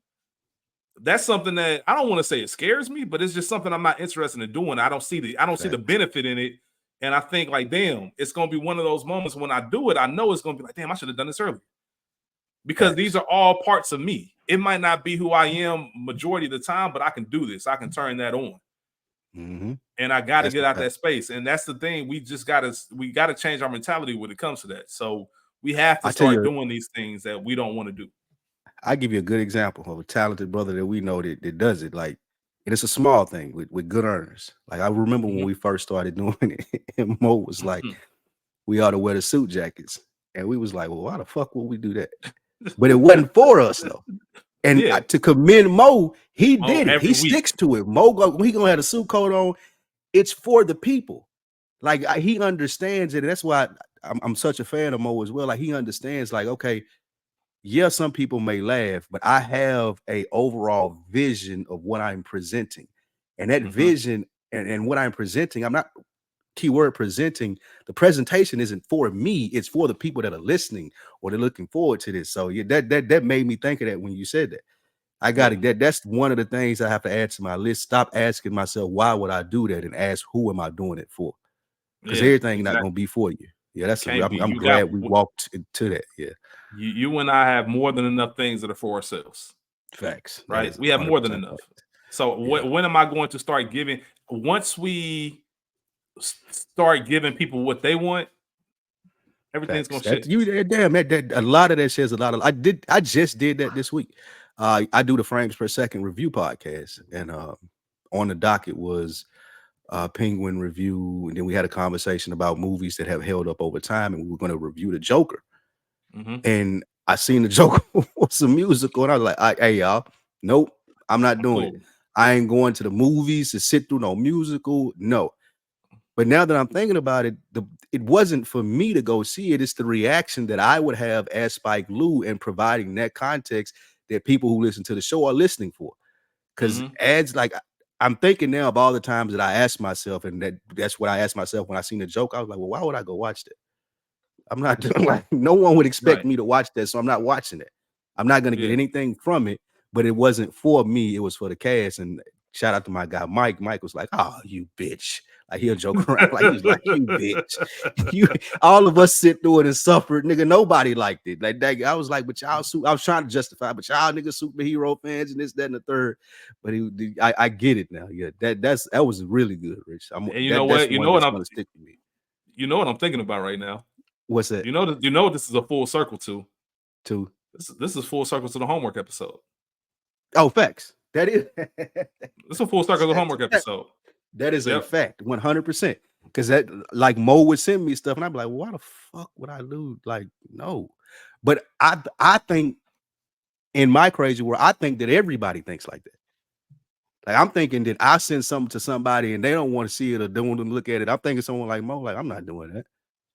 that's something that I don't want to say it scares me, but it's just something I'm not interested in doing. I don't see the benefit in it. And I think, like, damn, it's gonna be one of those moments when I do it, I know it's gonna be like, damn, I should have done this earlier. because these are all parts of me. It might not be who I am majority of the time, but I can do this. I can turn that on. And I got to get out that space. And that's the thing. We got to change our mentality when it comes to that. So we have to start doing these things that we don't want to do. I give you a good example of a talented brother that we know that does it. Like, and it's a small thing with good earners. Like, I remember when we first started doing it, and Mo was like, we ought to wear the suit jackets. And we was like, well, why the fuck would we do that? But it wasn't for us though. And to commend Mo, he did it. He sticks to it. Mo, he gonna have a suit coat on. It's for the people. Like, he understands it. And that's why I'm such a fan of Mo as well. Like, he understands, like, okay, yeah, some people may laugh, but I have a overall vision of what I'm presenting. And that vision and what I'm presenting, I'm not keyword presenting, the presentation isn't for me, it's for the people that are listening or they're looking forward to this. So yeah, that made me think of that when you said that. I got it. That's one of the things I have to add to my list. Stop asking myself, why would I do that? And ask, who am I doing it for? Because everything not gonna be for you. Yeah, I'm glad we walked into that. Yeah. You and I have more than enough things that are for ourselves. Facts. Right? We have more than enough. So when am I going to start giving? Once we start giving people what they want, everything's gonna shift. Damn, that a lot of that says a lot of. I just did that this week. I do the frames per second review podcast, and on the docket was Penguin review, and then we had a conversation about movies that have held up over time, and we were going to review the Joker. And I seen the Joker was a musical, and I was like, "Hey y'all, nope, I'm not doing it. I ain't going to the movies to sit through no musical, no." But now that I'm thinking about it, it wasn't for me to go see it. It's the reaction that I would have as Spike Lee and providing that context that people who listen to the show are listening for. Because ads, like, I'm thinking now of all the times that I asked myself, and that's what I asked myself when I seen the joke. I was like, well, why would I go watch that? I'm not doing, like, no one would expect me to watch that, so I'm not watching it. I'm not going to get anything from it, but it wasn't for me. It was for the cast. And shout out to my guy, Mike. Mike was like, oh, you bitch. Like, he'll joke around. Like, he's like, you bitch. All of us sit through it and suffered. Nigga, nobody liked it. Like, that, I was like, but y'all, I was trying to justify, but y'all niggas superhero fans and this, that, and the third. But I get it now. Yeah, that was really good, Rich. And you know what? You know what I'm stick with me. You know what I'm thinking about right now? What's that? You know this is a full circle to. To this is full circle to the homework episode. Oh, facts. That is. It's a full circle to the homework episode. That is a fact, 100%. Because that, like, Mo would send me stuff, and I'm like, well, why the fuck would I lose? Like, no. But I think in my crazy world, I think that everybody thinks like that. Like, I'm thinking that I send something to somebody and they don't want to see it or don't want to look at it. I'm thinking someone like Mo, like, I'm not doing that.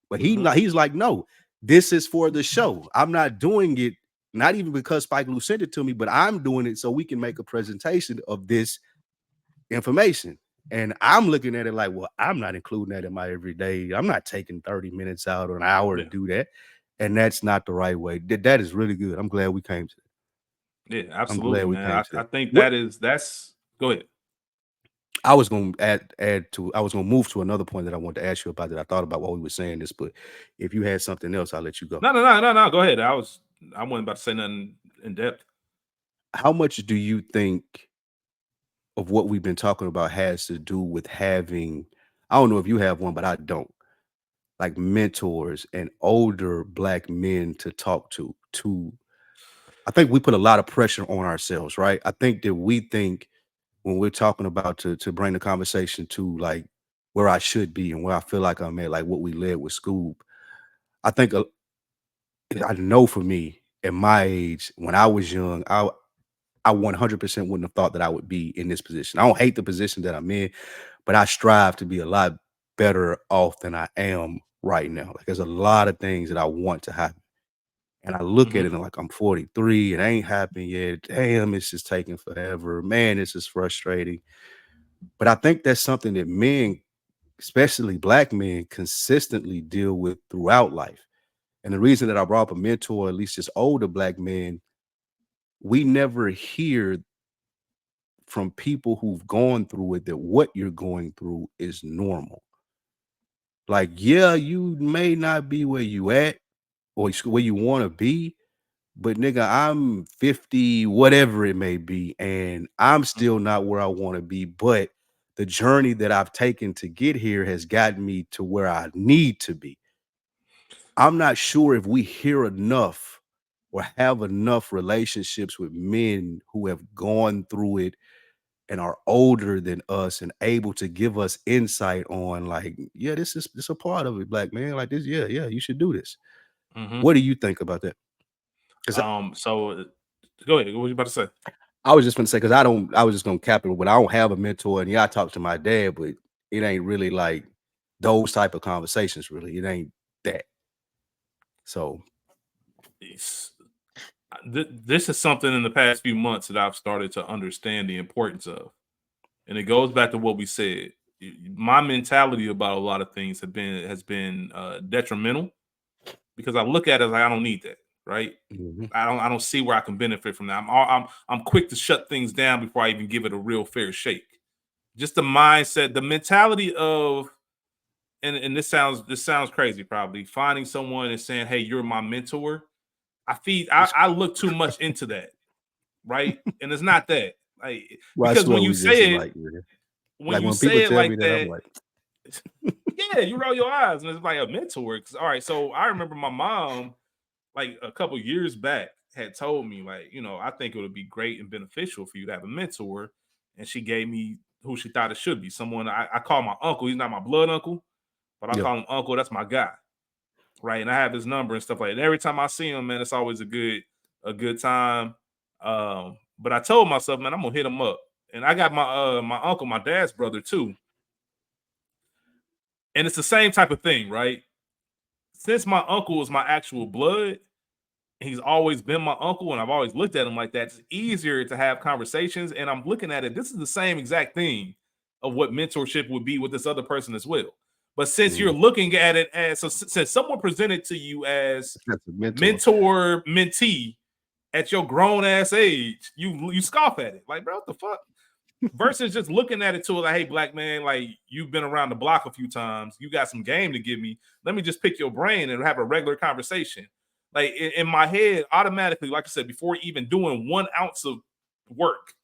But he's like, no, this is for the show. I'm not doing it, not even because Spike Lee sent it to me, but I'm doing it so we can make a presentation of this information. And I'm looking at it like, well, I'm not including that in my everyday. I'm not taking 30 minutes out or an hour to do that. And that's not the right way. That is really good. I'm glad we came to that. Yeah, absolutely, man. I think that's go ahead. I was going to I was going to move to another point that I wanted to ask you about that I thought about while we were saying this, but if you had something else, I'll let you go. No. Go ahead. I wasn't about to say nothing in depth. How much do you think of what we've been talking about has to do with having, I don't know if you have one, but I don't, like, mentors and older Black men to talk to? I think we put a lot of pressure on ourselves, right? I think that we think when we're talking about to bring the conversation to, like, where I should be and where I feel like I'm at, like what we led with Scoob. I think I know for me at my age, when I was young, I 100% wouldn't have thought that I would be in this position. I don't hate the position that I'm in, but I strive to be a lot better off than I am right now. Like, there's a lot of things that I want to happen. And I look at it and, like, I'm 43, it ain't happened yet. Damn, it's just taking forever. Man, this is frustrating. But I think that's something that men, especially Black men, consistently deal with throughout life. And the reason that I brought up a mentor, at least just older Black men, we never hear from people who've gone through it that what you're going through is normal. Like, yeah, you may not be where you at or where you want to be, but nigga, I'm 50, whatever it may be, and I'm Mhm. still not where I want to be. But the journey that I've taken to get here has gotten me to where I need to be. I'm not sure if we hear enough or have enough relationships with men who have gone through it and are older than us and able to give us insight on like, yeah, this a part of it, black man. Like this, yeah, you should do this. Mhm. What do you think about that? Because So go ahead. What were you about to say? I was just gonna say, because I was just gonna cap it, but I don't have a mentor, and yeah, I talk to my dad, but it ain't really like those type of conversations, really. It ain't that. So It's- this is something in the past few months that I've started to understand the importance of, and it goes back to what we said. My mentality about a lot of things has been detrimental because I look at it like I don't need that, right? mhm, I don't see where I can benefit from that. I'm quick to shut things down before I even give it a real fair shake. Just the mindset, the mentality of, and this sounds crazy, probably finding someone and saying, "Hey, you're my mentor." it's I look too much into that, right? And it's not that, like, well, I because swear we just like, yeah. when Like you when people say it tell me like that, I'm that, like, yeah, you roll your eyes, and it's like a mentor. All right, so I remember my mom, like a couple years back, had told me, like, I think it would be great and beneficial for you to have a mentor, and she gave me who she thought it should be. Someone I call my uncle. He's not my blood uncle, but I yeah, call him uncle. That's my guy, right? And I have his number and stuff like that. And every time I see him, man, it's always a good time. But I told myself, man, I'm gonna hit him up. And I got my uncle, my dad's brother too. And it's the same type of thing, right? Since my uncle was my actual blood, he's always been my uncle, and I've always looked at him like that. It's easier to have conversations, and I'm looking at it. This is the same exact thing of what mentorship would be with this other person as well. But since you're mm, looking at it as, so since someone presented to you as that's a mentor. mentor mentee at your grown ass age, you scoff at it like, bro, what the fuck? Versus just looking at it to like, hey, black man, like, you've been around the block a few times, you got some game to give me. Let me just pick your brain and have a regular conversation. Like in my head, automatically, like I said, before even doing 1 ounce of work,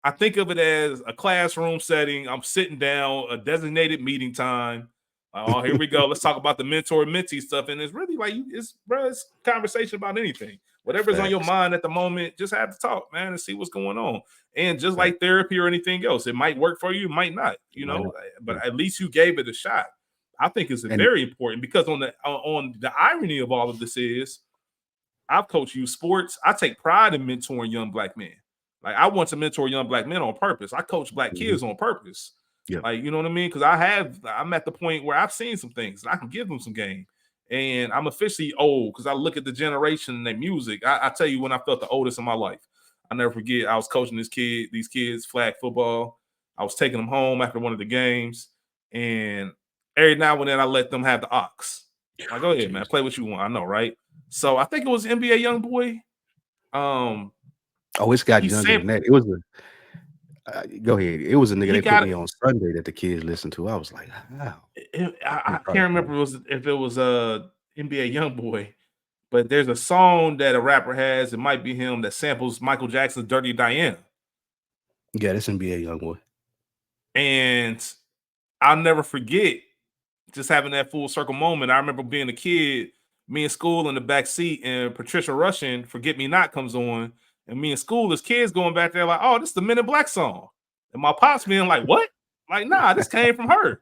I think of it as a classroom setting. I'm sitting down, a designated meeting time. Oh, here we go. Let's talk about the mentor mentee stuff. And it's really like, it's conversation about anything. Whatever's on your Facts, mind at the moment, just have to talk, man, and see what's going on. And just facts. like therapy or anything else, it might work for you, it might not, Why not? but Yeah. at least you gave it a shot. I think it's And very important because on the irony of all of this is, I've coached youth sports. I take pride in mentoring young black men. Like, I want to mentor young black men on purpose. I coach black mhm, kids on purpose. yeah, Like, you know what I mean? Because I'm at the point where I've seen some things and I can give them some game. And I'm officially old because I look at the generation and their music. I tell you when I felt the oldest in my life. I never forget. I was coaching these kids flag football. I was taking them home after one of the games, and every now and then I let them have the ox. Like, go ahead, man, jeez. play what you want. I know, right? So I think it was NBA young boy. Oh, it's gotten He younger than sampled. that. It was a go ahead. It was a nigga He they put got me on Sunday that the kids listened to. I was like, "How?" I Probably can't remember if it was a NBA young boy, but there's a song that a rapper has. It might be him that samples Michael Jackson's "Dirty Diana," yeah, that's NBA young boy. and I'll never forget just having that full circle moment. I remember being a kid, me in school in the back seat, and Patricia Russian "Forget Me Not" comes on, and me in school as kids going back there like, "Oh, this is the Men in Black song," and my pops being like, "What?" Like, nah, this came from her.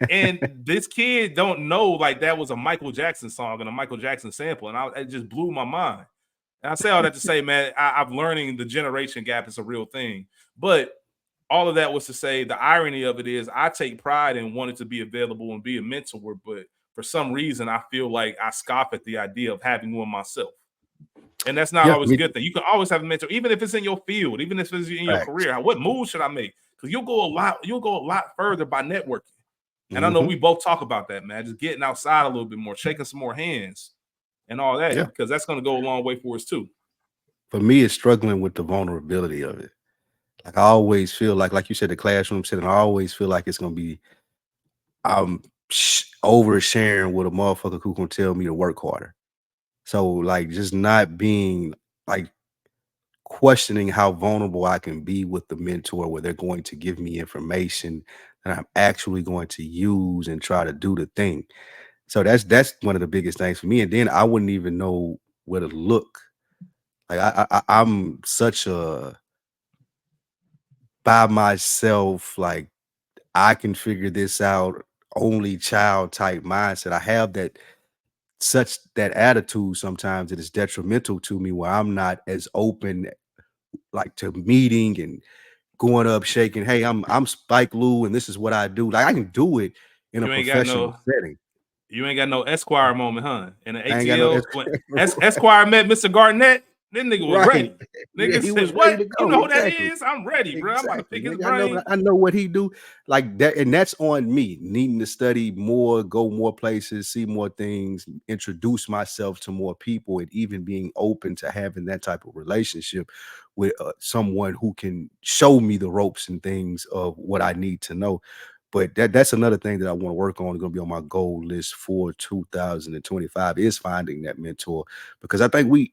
And this kid don't know like that was a Michael Jackson song and a Michael Jackson sample, and it just blew my mind. And I say all that to say, man, I'm learning the generation gap is a real thing. But all of that was to say, the irony of it is, I take pride in wanting to be available and be a mentor, but for some reason, I feel like I scoff at the idea of having one myself. And that's not Yeah, always a me good thing. You can always have a mentor, even if it's in your field, even if it's in your facts. career. What move should I make? Because you'll go a lot further by networking. And I know Mhm. we both talk about that, man. Just getting outside a little bit more, shaking some more hands and all that, Yeah. because that's going to go a long way for us too. For me, it's struggling with the vulnerability of it. Like I always feel like you said, the classroom setting, I always feel like it's gonna be I'm oversharing with a motherfucker who gonna tell me to work harder. So like just not being like questioning how vulnerable I can be with the mentor where they're going to give me information that I'm actually going to use and try to do the thing. So that's one of the biggest things for me. And then I wouldn't even know where to look. Like I'm such a by myself, like I can figure this out, only child type mindset. I have that attitude sometimes that is detrimental to me where I'm not as open like to meeting and going up shaking, hey, I'm Spike Lou and this is what I do. Like I can do it in a You ain't got professional no setting. you ain't got no Esquire moment, huh? In the I ain't got no ATL when Esquire met Mr. Garnett, that nigga was right. ready. Yeah, Nigga he said, was ready "What? to You go. know who that Exactly. is? I'm ready, bro. I'm about to Exactly. pick his Nigga, brain." I know what he do. Like that, and that's on me, needing to study more, go more places, see more things, introduce myself to more people, and even being open to having that type of relationship with someone who can show me the ropes and things of what I need to know. But that's another thing that I want to work on. It's going to be on my goal list for 2025 is finding that mentor because I think we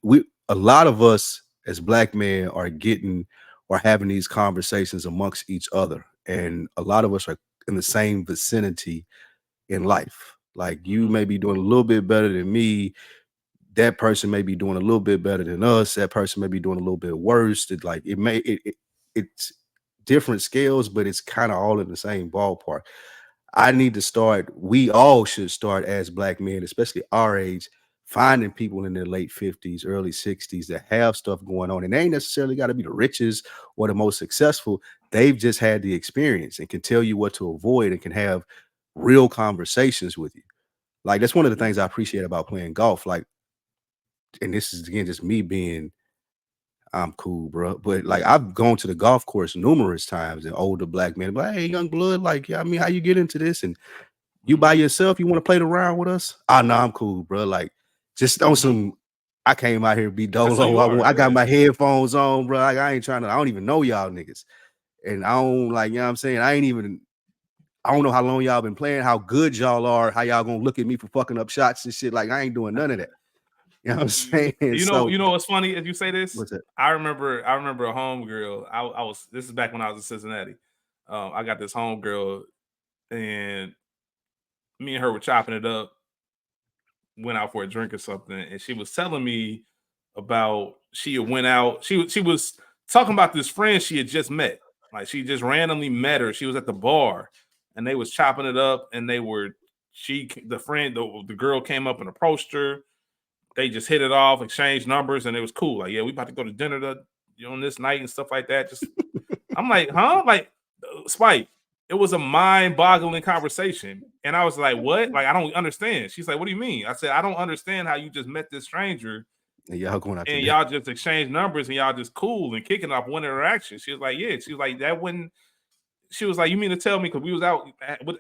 a lot of us as black men are getting or having these conversations amongst each other, and a lot of us are in the same vicinity in life. Like you may be doing a little bit better than me. That person may be doing a little bit better than us. That person may be doing a little bit worse. It's different scales, but it's kind of all in the same ballpark. I need to start, we all should start as black men, especially our age, finding people in their late 50s, early 60s that have stuff going on. And they ain't necessarily got to be the richest or the most successful. They've just had the experience and can tell you what to avoid and can have real conversations with you. Like that's one of the things I appreciate about playing golf. Like, and this is again just me being I'm cool, bro. But like I've gone to the golf course numerous times and older black men, but hey, young blood, like, yeah, I mean, how you get into this? And you by yourself, you want to play the round with us? Oh, no, I'm cool, bro. Like, just on some, I came out here to be That's who dolo. you are. I got Yeah. my headphones on, bro. Like, I ain't trying to, I don't even know y'all niggas. And I don't like, you know what I'm saying? I don't know how long y'all been playing, how good y'all are, how y'all gonna look at me for fucking up shots and shit. Like, I ain't doing none of that. You know what I'm saying? So, You know what's funny as you say this? what's that? I remember a homegirl. I was this is back when I was in Cincinnati. I got this homegirl, and me and her were chopping it up, went out for a drink or something, and she was telling me about she had went out. She was talking about this friend she had just met. Like she just randomly met her. She was at the bar, and they was chopping it up, and they were the girl came up and approached her. They just hit it off, exchanged numbers, and it was cool. Like, yeah, we about to go to dinner on this night and stuff like that. Just I'm like, huh? Like, Spike, it was a mind-boggling conversation. And I was like, what? Like, I don't understand. She's like, what do you mean? I said, I don't understand how you just met this stranger And y'all going out to and dinner. y'all just exchange numbers and y'all just cool and kicking off one interaction. She was like, yeah. She was like, that wouldn't. She was like, you mean to tell me, because we was out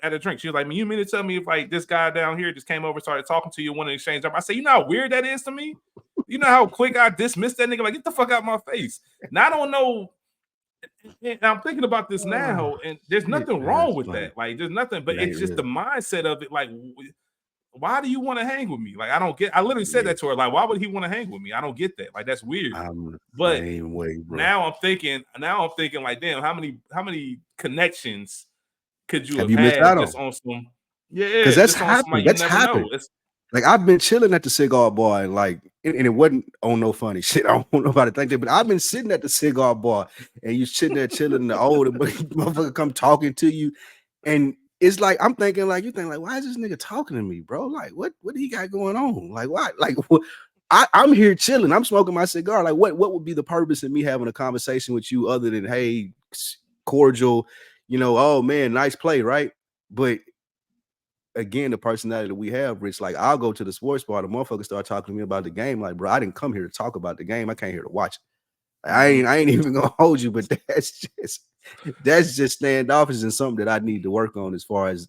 at a drink. She was like, you mean to tell me if like this guy down here just came over, started talking to you, wanted to exchange numbers? I said, you know how weird that is to me? You know how quick I dismissed that nigga? Like, get the fuck out of my face. Now I don't know. And I'm thinking about this now, and there's nothing wrong That's with funny. that. Like, there's nothing, but It it's ain't just the really. mindset of it. Like, why do you want to hang with me? Like, I don't get. I literally said Yeah, that to her. Like, why would he want to hang with me? I don't get that. Like, that's weird. I'm the But same way, bro. now I'm thinking, like, damn, how many connections could you Have have you missed had out on? just on some, Because yeah, that's just on somebody happened. you That's never know. happened. Like I've been chilling at the cigar bar and like, and it wasn't on no funny shit. I don't want nobody to think that, but I've been sitting at the cigar bar and you sitting there chilling, and the older motherfucker come talking to you, and it's like I'm thinking like you think like, why is this nigga talking to me, bro? Like, what do he got going on? Like, why? Like, what? I'm here chilling. I'm smoking my cigar. Like, what would be the purpose of me having a conversation with you other than hey, cordial, oh man, nice play, right? But again, the personality that we have, Rich, like I'll go to the sports bar, the motherfucker start talking to me about the game. Like, bro, I didn't come here to talk about the game. I came here to watch it. Mm-hmm. I ain't even gonna hold you, but that's just standoffish and something that I need to work on as far as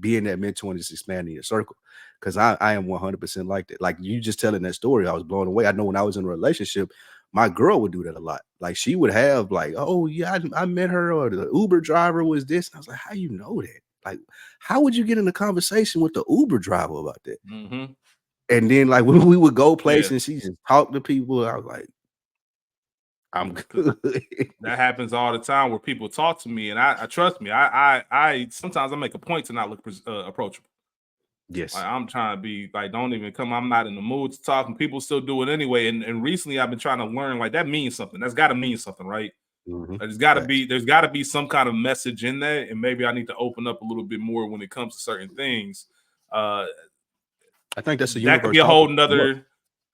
being that mentor and just expanding your circle. Cause I am 100% like that. Like you just telling that story, I was blown away. I know when I was in a relationship, my girl would do that a lot. Like she would have like, oh yeah, I met her, or the Uber driver was this. And I was like, how you know that? Like, how would you get in a conversation with the Uber driver about that? Mm-hmm. And then like when we would go Yeah. places and she just talk to people, I was like, I'm good. That happens all the time where people talk to me, and I trust me. I sometimes I make a point to not look approachable. Yes. Like, I'm trying to be like, don't even come. I'm not in the mood to talk, and people still do it anyway. And recently, I've been trying to learn like that means something. That's got to mean something, right? There's got to be some kind of message in that, and maybe I need to open up a little bit more when it comes to certain things. I think that's the That could universe be a whole talking. Look, nother.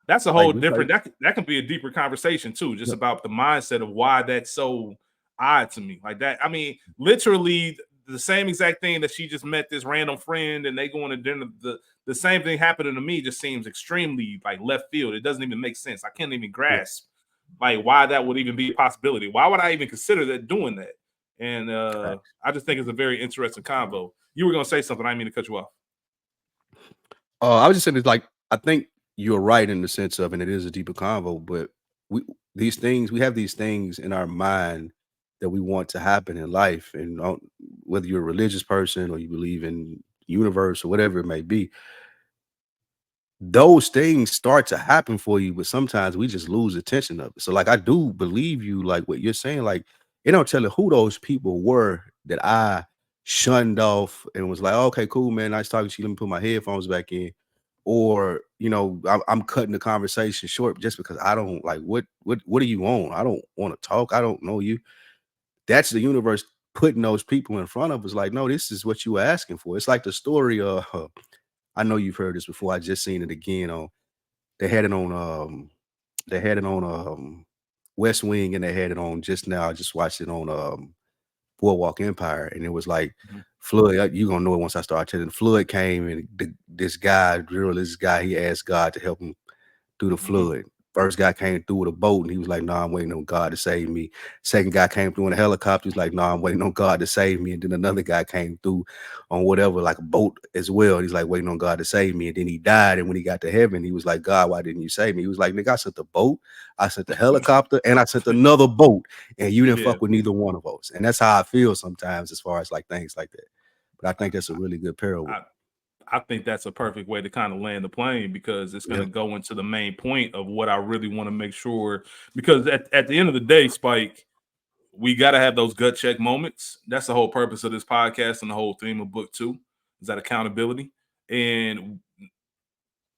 That's a like whole we like, different. That can be a deeper conversation too, just look, about the mindset of why that's so odd to me. Like that. I mean, literally the same exact thing that she just met this random friend and they going to dinner. The same thing happening to me just seems extremely like left field. It doesn't even make sense. I can't even yeah. grasp like why that would even be a possibility. Why would I even consider that doing that? And I just think it's a very interesting convo. You were gonna say something. I didn't mean to cut you off. I was just saying it's like I think you're right in the sense of, and it is a deeper convo, but we we have these things in our mind that we want to happen in life, and whether you're a religious person or you believe in universe or whatever it may be, those things start to happen for you, but sometimes we just lose attention of it. So, like, I do believe you, like what you're saying, like, it don't tell you who those people were that I shunned off and was like, okay, cool, man, nice talking to you. Let me put my headphones back in. Or, I'm cutting the conversation short just because I don't like what do you want? I don't want to talk. I don't know you. That's the universe putting those people in front of us, like, no, this is what you were asking for. It's like the story of I know you've heard this before. I just seen it again on they had it on West Wing, and they had it on just now. I just watched it on Boardwalk Empire, and it was like Mhm. flood. You gonna know it once I start telling. The flood came, and this guy, he asked God to help him through the Mhm. flood. First guy came through with a boat, and he was like, "Nah, I'm waiting on God to save me." Second guy came through in a helicopter. He's like, "Nah, I'm waiting on God to save me." And then another guy came through on whatever, like a boat as well. And he's like, waiting on God to save me. And then he died. And when he got to heaven, he was like, "God, why didn't you save me?" He was like, "Nigga, I sent the boat, I sent the helicopter, and I sent another boat, and you didn't Yeah. fuck with neither one of those." And that's how I feel sometimes, as far as like things like that. But I think that's a really good parable. I, I think that's a perfect way to kind of land the plane because it's going to Yep. go into the main point of what I really want to make sure. Because at the end of the day, Spike, we got to have those gut check moments. That's the whole purpose of this podcast and the whole theme of book 2 is that accountability. And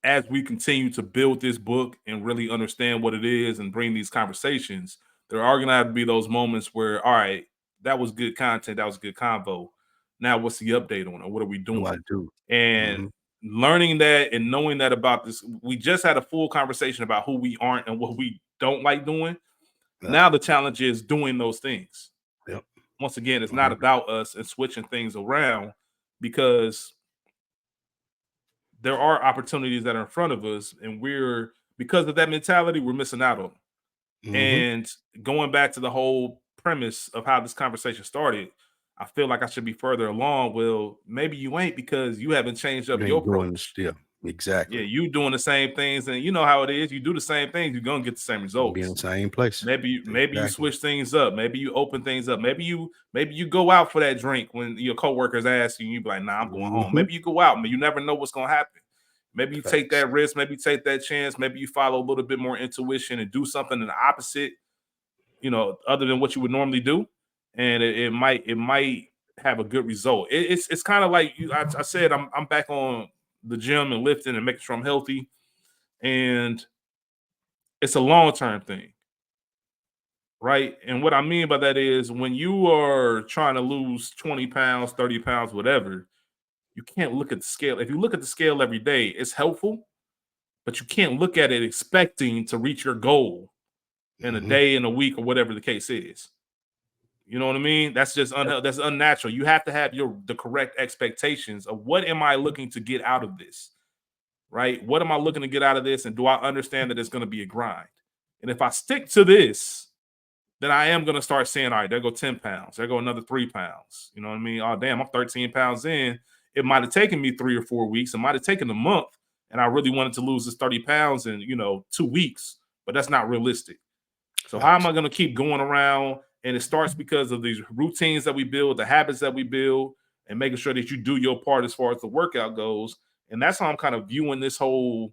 as we continue to build this book and really understand what it is and bring these conversations, there are going to have to be those moments where, all right, that was good content, that was good convo. Now, what's the update on it? What are we Do I doing? do? And Hmm. learning that and knowing that about this, we just had a full conversation about who we aren't and what we don't like doing. Yeah. Now, the challenge is doing those things. Yep. Once again, it's I not agree. about us and switching things around because there are opportunities that are in front of us, and we're because of that mentality, we're missing out on. Hmm. And going back to the whole premise of how this conversation started, I feel like I should be further along. Well, maybe you ain't because you haven't changed up You your ain't doing approach. still. Yeah, Exactly. you doing the same things, and you know how it is. You do the same things, you're gonna get the same Gonna be in results. the same place. Maybe you Exactly. switch things up. Maybe you open things up. Maybe you go out for that drink when your coworkers ask you, you be like, "Nah, I'm going home." Hmm. Maybe you go out, but you never know what's gonna happen. Maybe you take Facts. that risk. Maybe you take that chance. Maybe you follow a little bit more intuition and do something in the opposite, other than what you would normally do, and it might have a good result. It's kind of like I said, I'm back on the gym and lifting and making sure I'm healthy, and it's a long term thing, right? And what I mean by that is when you are trying to lose 20 pounds, 30 pounds, whatever, you can't look at the scale. If you look at the scale every day, it's helpful, but you can't look at it expecting to reach your goal in a Hmm. day, in a week, or whatever the case is. You know what I mean? That's just Yep. that's unnatural. You have to have the correct expectations of what am I looking to get out of this, right? What am I looking to get out of this, and do I understand that it's going to be a grind? And if I stick to this, then I am going to start saying, all right, there go 10 pounds. There go another 3 pounds. You know what I mean? Oh, damn, I'm 13 pounds in. It might have taken me 3 or 4 weeks. It might have taken a month. And I really wanted to lose this 30 pounds in, 2 weeks, but that's not realistic. So how am Facts. I going to keep going around? And it starts because of these routines that we build, the habits that we build, and making sure that you do your part as far as the workout goes. And that's how I'm kind of viewing this whole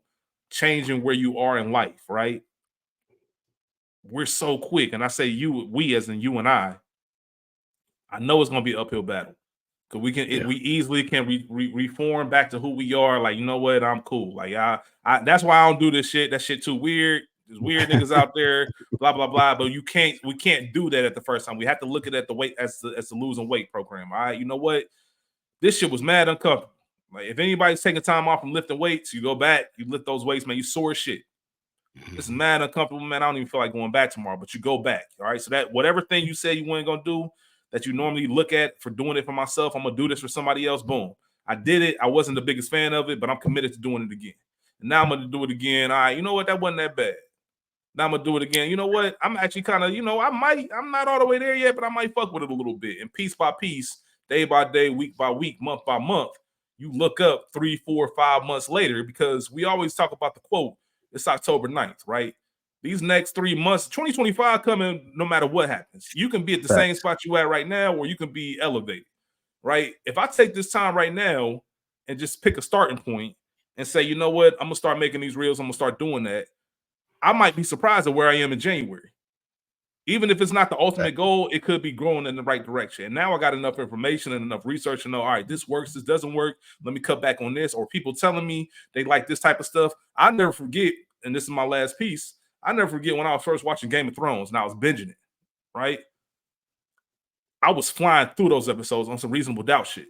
changing where you are in life, right? We're so quick, and I say we as in you and I know it's gonna be an uphill battle. Cause we easily can reform back to who we are. Like, you know what? I'm cool. Like, that's why I don't do this shit. That shit too weird. There's weird niggas out there, blah, blah, blah. But we can't do that at the first time. We have to look at it the weight as the losing weight program. All right. You know what? This shit was mad uncomfortable. Like, if anybody's taking time off from lifting weights, you go back, you lift those weights, man, you sore shit. This is mad uncomfortable, man. I don't even feel like going back tomorrow, but you go back. All right. So that whatever thing you said you weren't gonna do, that you normally look at for doing it for myself, I'm gonna do this for somebody else. Boom. I did it. I wasn't the biggest fan of it, but I'm committed to doing it again. And now I'm gonna do it again. All right, you know what? That wasn't that bad. Now I'm gonna do it again. You know what? I'm actually kind of, I'm not all the way there yet, but I might fuck with it a little bit. And piece by piece, day by day, week by week, month by month, you look up 3, 4, 5 months later, because we always talk about the quote, it's October 9th, right? These next 3 months, 2025 coming, no matter what happens. You can be at the same spot you at right now, or you can be elevated, right? If I take this time right now and just pick a starting point and say, you know what, I'm gonna start making these reels, I'm gonna start doing that, I might be surprised at where I am in January. Even if it's not the ultimate goal, it could be growing in the right direction. And now I got enough information and enough research to know, all right, this works, this doesn't work. Let me cut back on this. Or people telling me they like this type of stuff. I never forget, and this is my last piece, I never forget when I was first watching Game of Thrones and I was binging it, right? I was flying through those episodes on some Reasonable Doubt shit.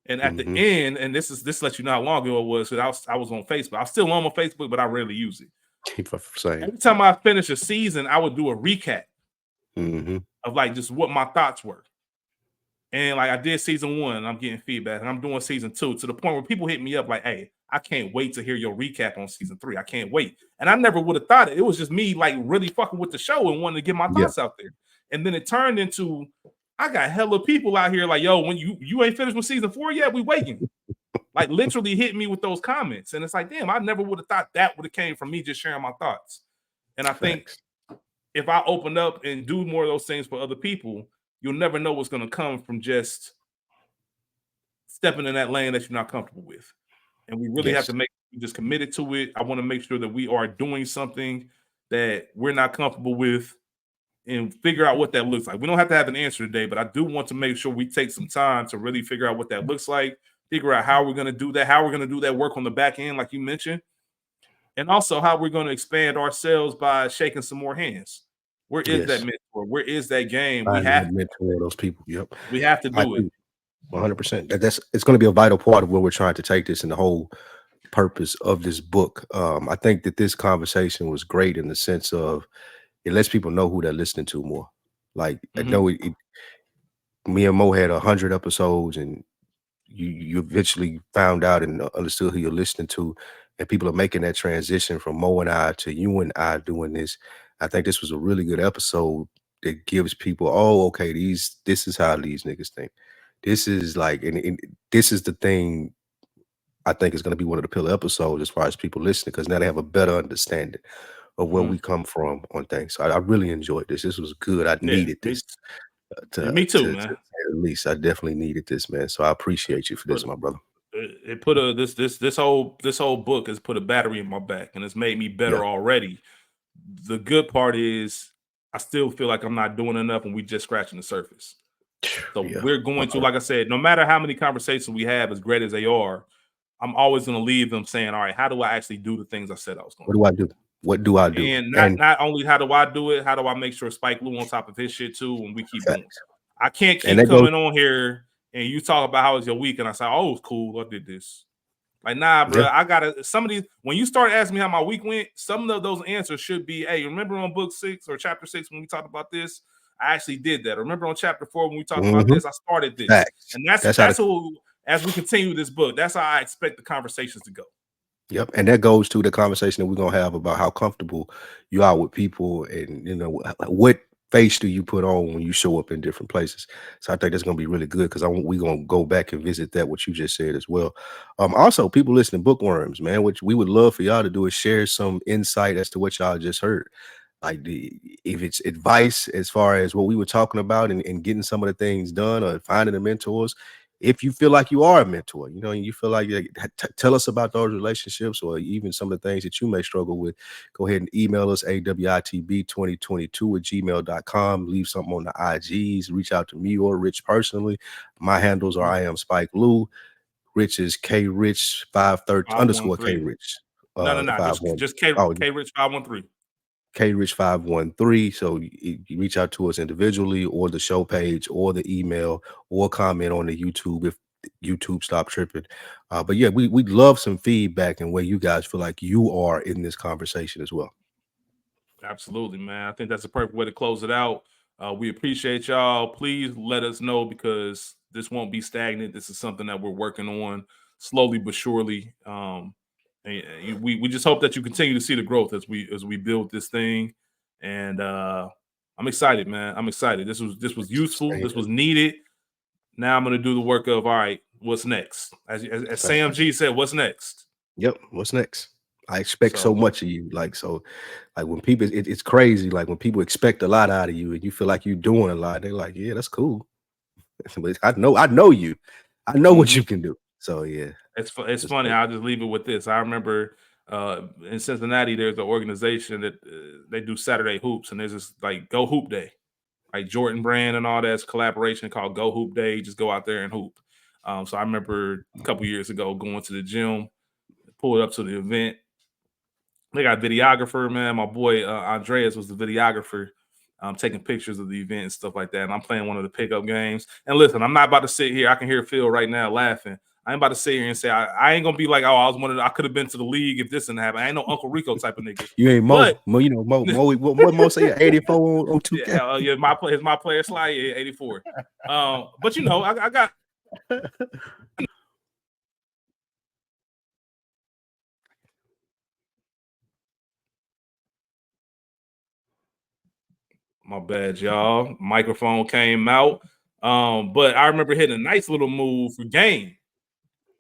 And at the end, and this lets you know how long ago it was, because I was on Facebook. I was still on my Facebook, but I rarely use it. Every time I finish a season, I would do a recap of like just what my thoughts were. And like I did season 1, and I'm getting feedback, and I'm doing season 2 to the point where people hit me up like, hey, I can't wait to hear your recap on season 3. I can't wait. And I never would have thought it. It was just me like really fucking with the show and wanting to get my thoughts out there. And then it turned into, I got hella people out here like, yo, when you ain't finished with season 4 yet, we waiting. Like literally hit me with those comments. And it's like, damn, I never would have thought that would have came from me just sharing my thoughts. And I think if I open up and do more of those things for other people, you'll never know what's going to come from just stepping in that lane that you're not comfortable with. And we really have to make just committed to it. I want to make sure that we are doing something that we're not comfortable with and figure out what that looks like. We don't have to have an answer today, but I do want to make sure we take some time to really figure out what that looks like, figure out how we're going to do that, how we're going to do that work on the back end, like you mentioned, and also how we're going to expand ourselves by shaking some more hands. Where is that mentor? Where is that game? We have to mentor those people. Yep. We have to do it. 100%. It's going to be a vital part of where we're trying to take this and the whole purpose of this book. I think that this conversation was great in the sense of it lets people know who they're listening to more. Like I know me and Mo had 100 episodes, and you eventually found out and understood who you're listening to, and people are making that transition from Mo and I to you and I doing this. I think this was a really good episode that gives people, oh, okay, this is how these niggas think. This is like, and this is the thing I think is going to be one of the pillar episodes as far as people listening, because now they have a better understanding of where we come from on things. So I really enjoyed this. This was good. I needed this. Me too, man. At least I definitely needed this, man. So I appreciate you for this, my brother. It put this whole book has put a battery in my back, and it's made me better already. The good part is I still feel like I'm not doing enough, and we just scratching the surface. So we're going to, like I said, no matter how many conversations we have, as great as they are, I'm always going to leave them saying, all right, how do I actually do the things I said I was going to do? What do I do? What do I do? And not only how do I do it, how do I make sure Spike Lee on top of his shit too when we keep doing it? I can't keep coming on here and you talk about how was your week and I say, oh, it's cool, I did this. Like, nah, bro, I gotta, some of these, when you start asking me how my week went, some of those answers should be, hey, remember on book 6 or chapter 6 when we talked about this? I actually did that. Remember on chapter 4 when we talked about this? I started this. And that's who, as we continue this book, that's how I expect the conversations to go. Yep. And that goes to the conversation that we're going to have about how comfortable you are with people, and, you know, what face do you put on when you show up in different places. So I think that's going to be really good, because we're going to go back and visit that, what you just said as well. Also, people listening to Bookworms, man, which we would love for y'all to do is share some insight as to what y'all just heard. Like if it's advice as far as what we were talking about and getting some of the things done, or finding the mentors. if you feel like you are a mentor, you know, and you feel like tell us about those relationships or even some of the things that you may struggle with, go ahead and email us awitb2022@gmail.com. Leave something on the IGs, reach out to me or Rich personally. My handles are I am Spike Lou. Rich is K Rich 513 underscore K Rich. No, Five one. just K Rich 513. K Rich 513. So you reach out to us individually or the show page or the email or comment on the YouTube if YouTube stop tripping. But yeah, we'd love some feedback and where you guys feel like you are in this conversation as well. Absolutely, man. I think that's the perfect way to close it out. We appreciate y'all. Please let us know because this won't be stagnant. This is something that we're working on slowly but surely. And we just hope that you continue to see the growth as we build this thing. And I'm excited, man. I'm excited. This was useful. This was needed. Now I'm gonna do the work of all right. What's next? As Sam G said, what's next? Yep. What's next? I expect so much of you. Like when people, it's crazy. Like when people expect a lot out of you and you feel like you're doing a lot, they're like, yeah, that's cool. I know you. I know what you can do. So yeah, it's funny. Great. I'll just leave it with this. I remember in Cincinnati, there's an organization that they do Saturday hoops, and there's this like Go Hoop Day, like Jordan Brand and all that's collaboration called Go Hoop Day. Just go out there and hoop. So I remember a couple years ago going to the gym, pulled up to the event. They got a videographer, man. My boy Andreas was the videographer. Taking pictures of the event and stuff like that. And I'm playing one of the pickup games. And listen, I'm not about to sit here. I can hear Phil right now laughing. I ain't about to sit here and say I ain't gonna be like, oh, I could have been to the league if this didn't happen. I ain't no Uncle Rico type of nigga. You ain't Mo. You know Mo. What Mo say? 84 on 2K. Yeah, my player slide 84. But you know, I got. My bad, y'all. Microphone came out. But I remember hitting a nice little move for game.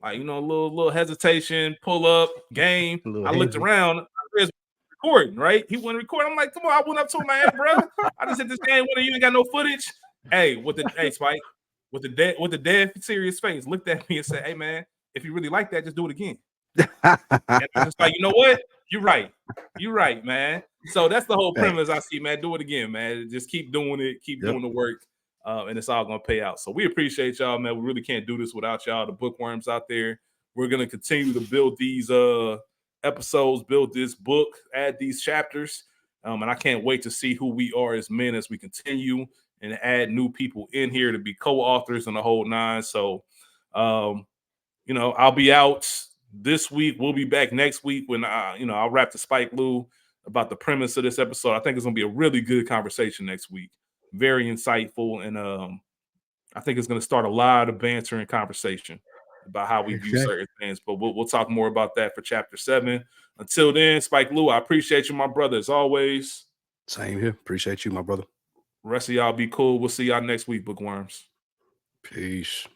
Like, you know, a little hesitation, pull up, game. I looked around, Andreas recording, right? He wasn't recording. I'm like, come on, I went up to him, like, hey, bro, I just hit this game when you ain't got no footage. Hey, Spike, with the dead serious face, looked at me and said, hey man, if you really like that, just do it again. And I'm just like, you know what? You're right, man. So that's the whole premise I see, man. Do it again, man. Just keep doing it, keep doing the work. And it's all gonna pay out. So we appreciate y'all, man. We really can't do this without y'all, the bookworms out there. We're gonna continue to build these episodes, build this book, add these chapters. And I can't wait to see who we are as men as we continue and add new people in here to be co-authors and the whole nine. So you know, I'll be out this week. We'll be back next week when I'll wrap the Spike Lou about the premise of this episode. I think it's gonna be a really good conversation next week. Very insightful, and I think it's going to start a lot of banter and conversation about how we view certain things. But we'll talk more about that for chapter 7. Until then, Spike Lou, I appreciate you, my brother, as always. Same here. Appreciate you, my brother. The rest of y'all be cool. We'll see y'all next week, bookworms. Peace.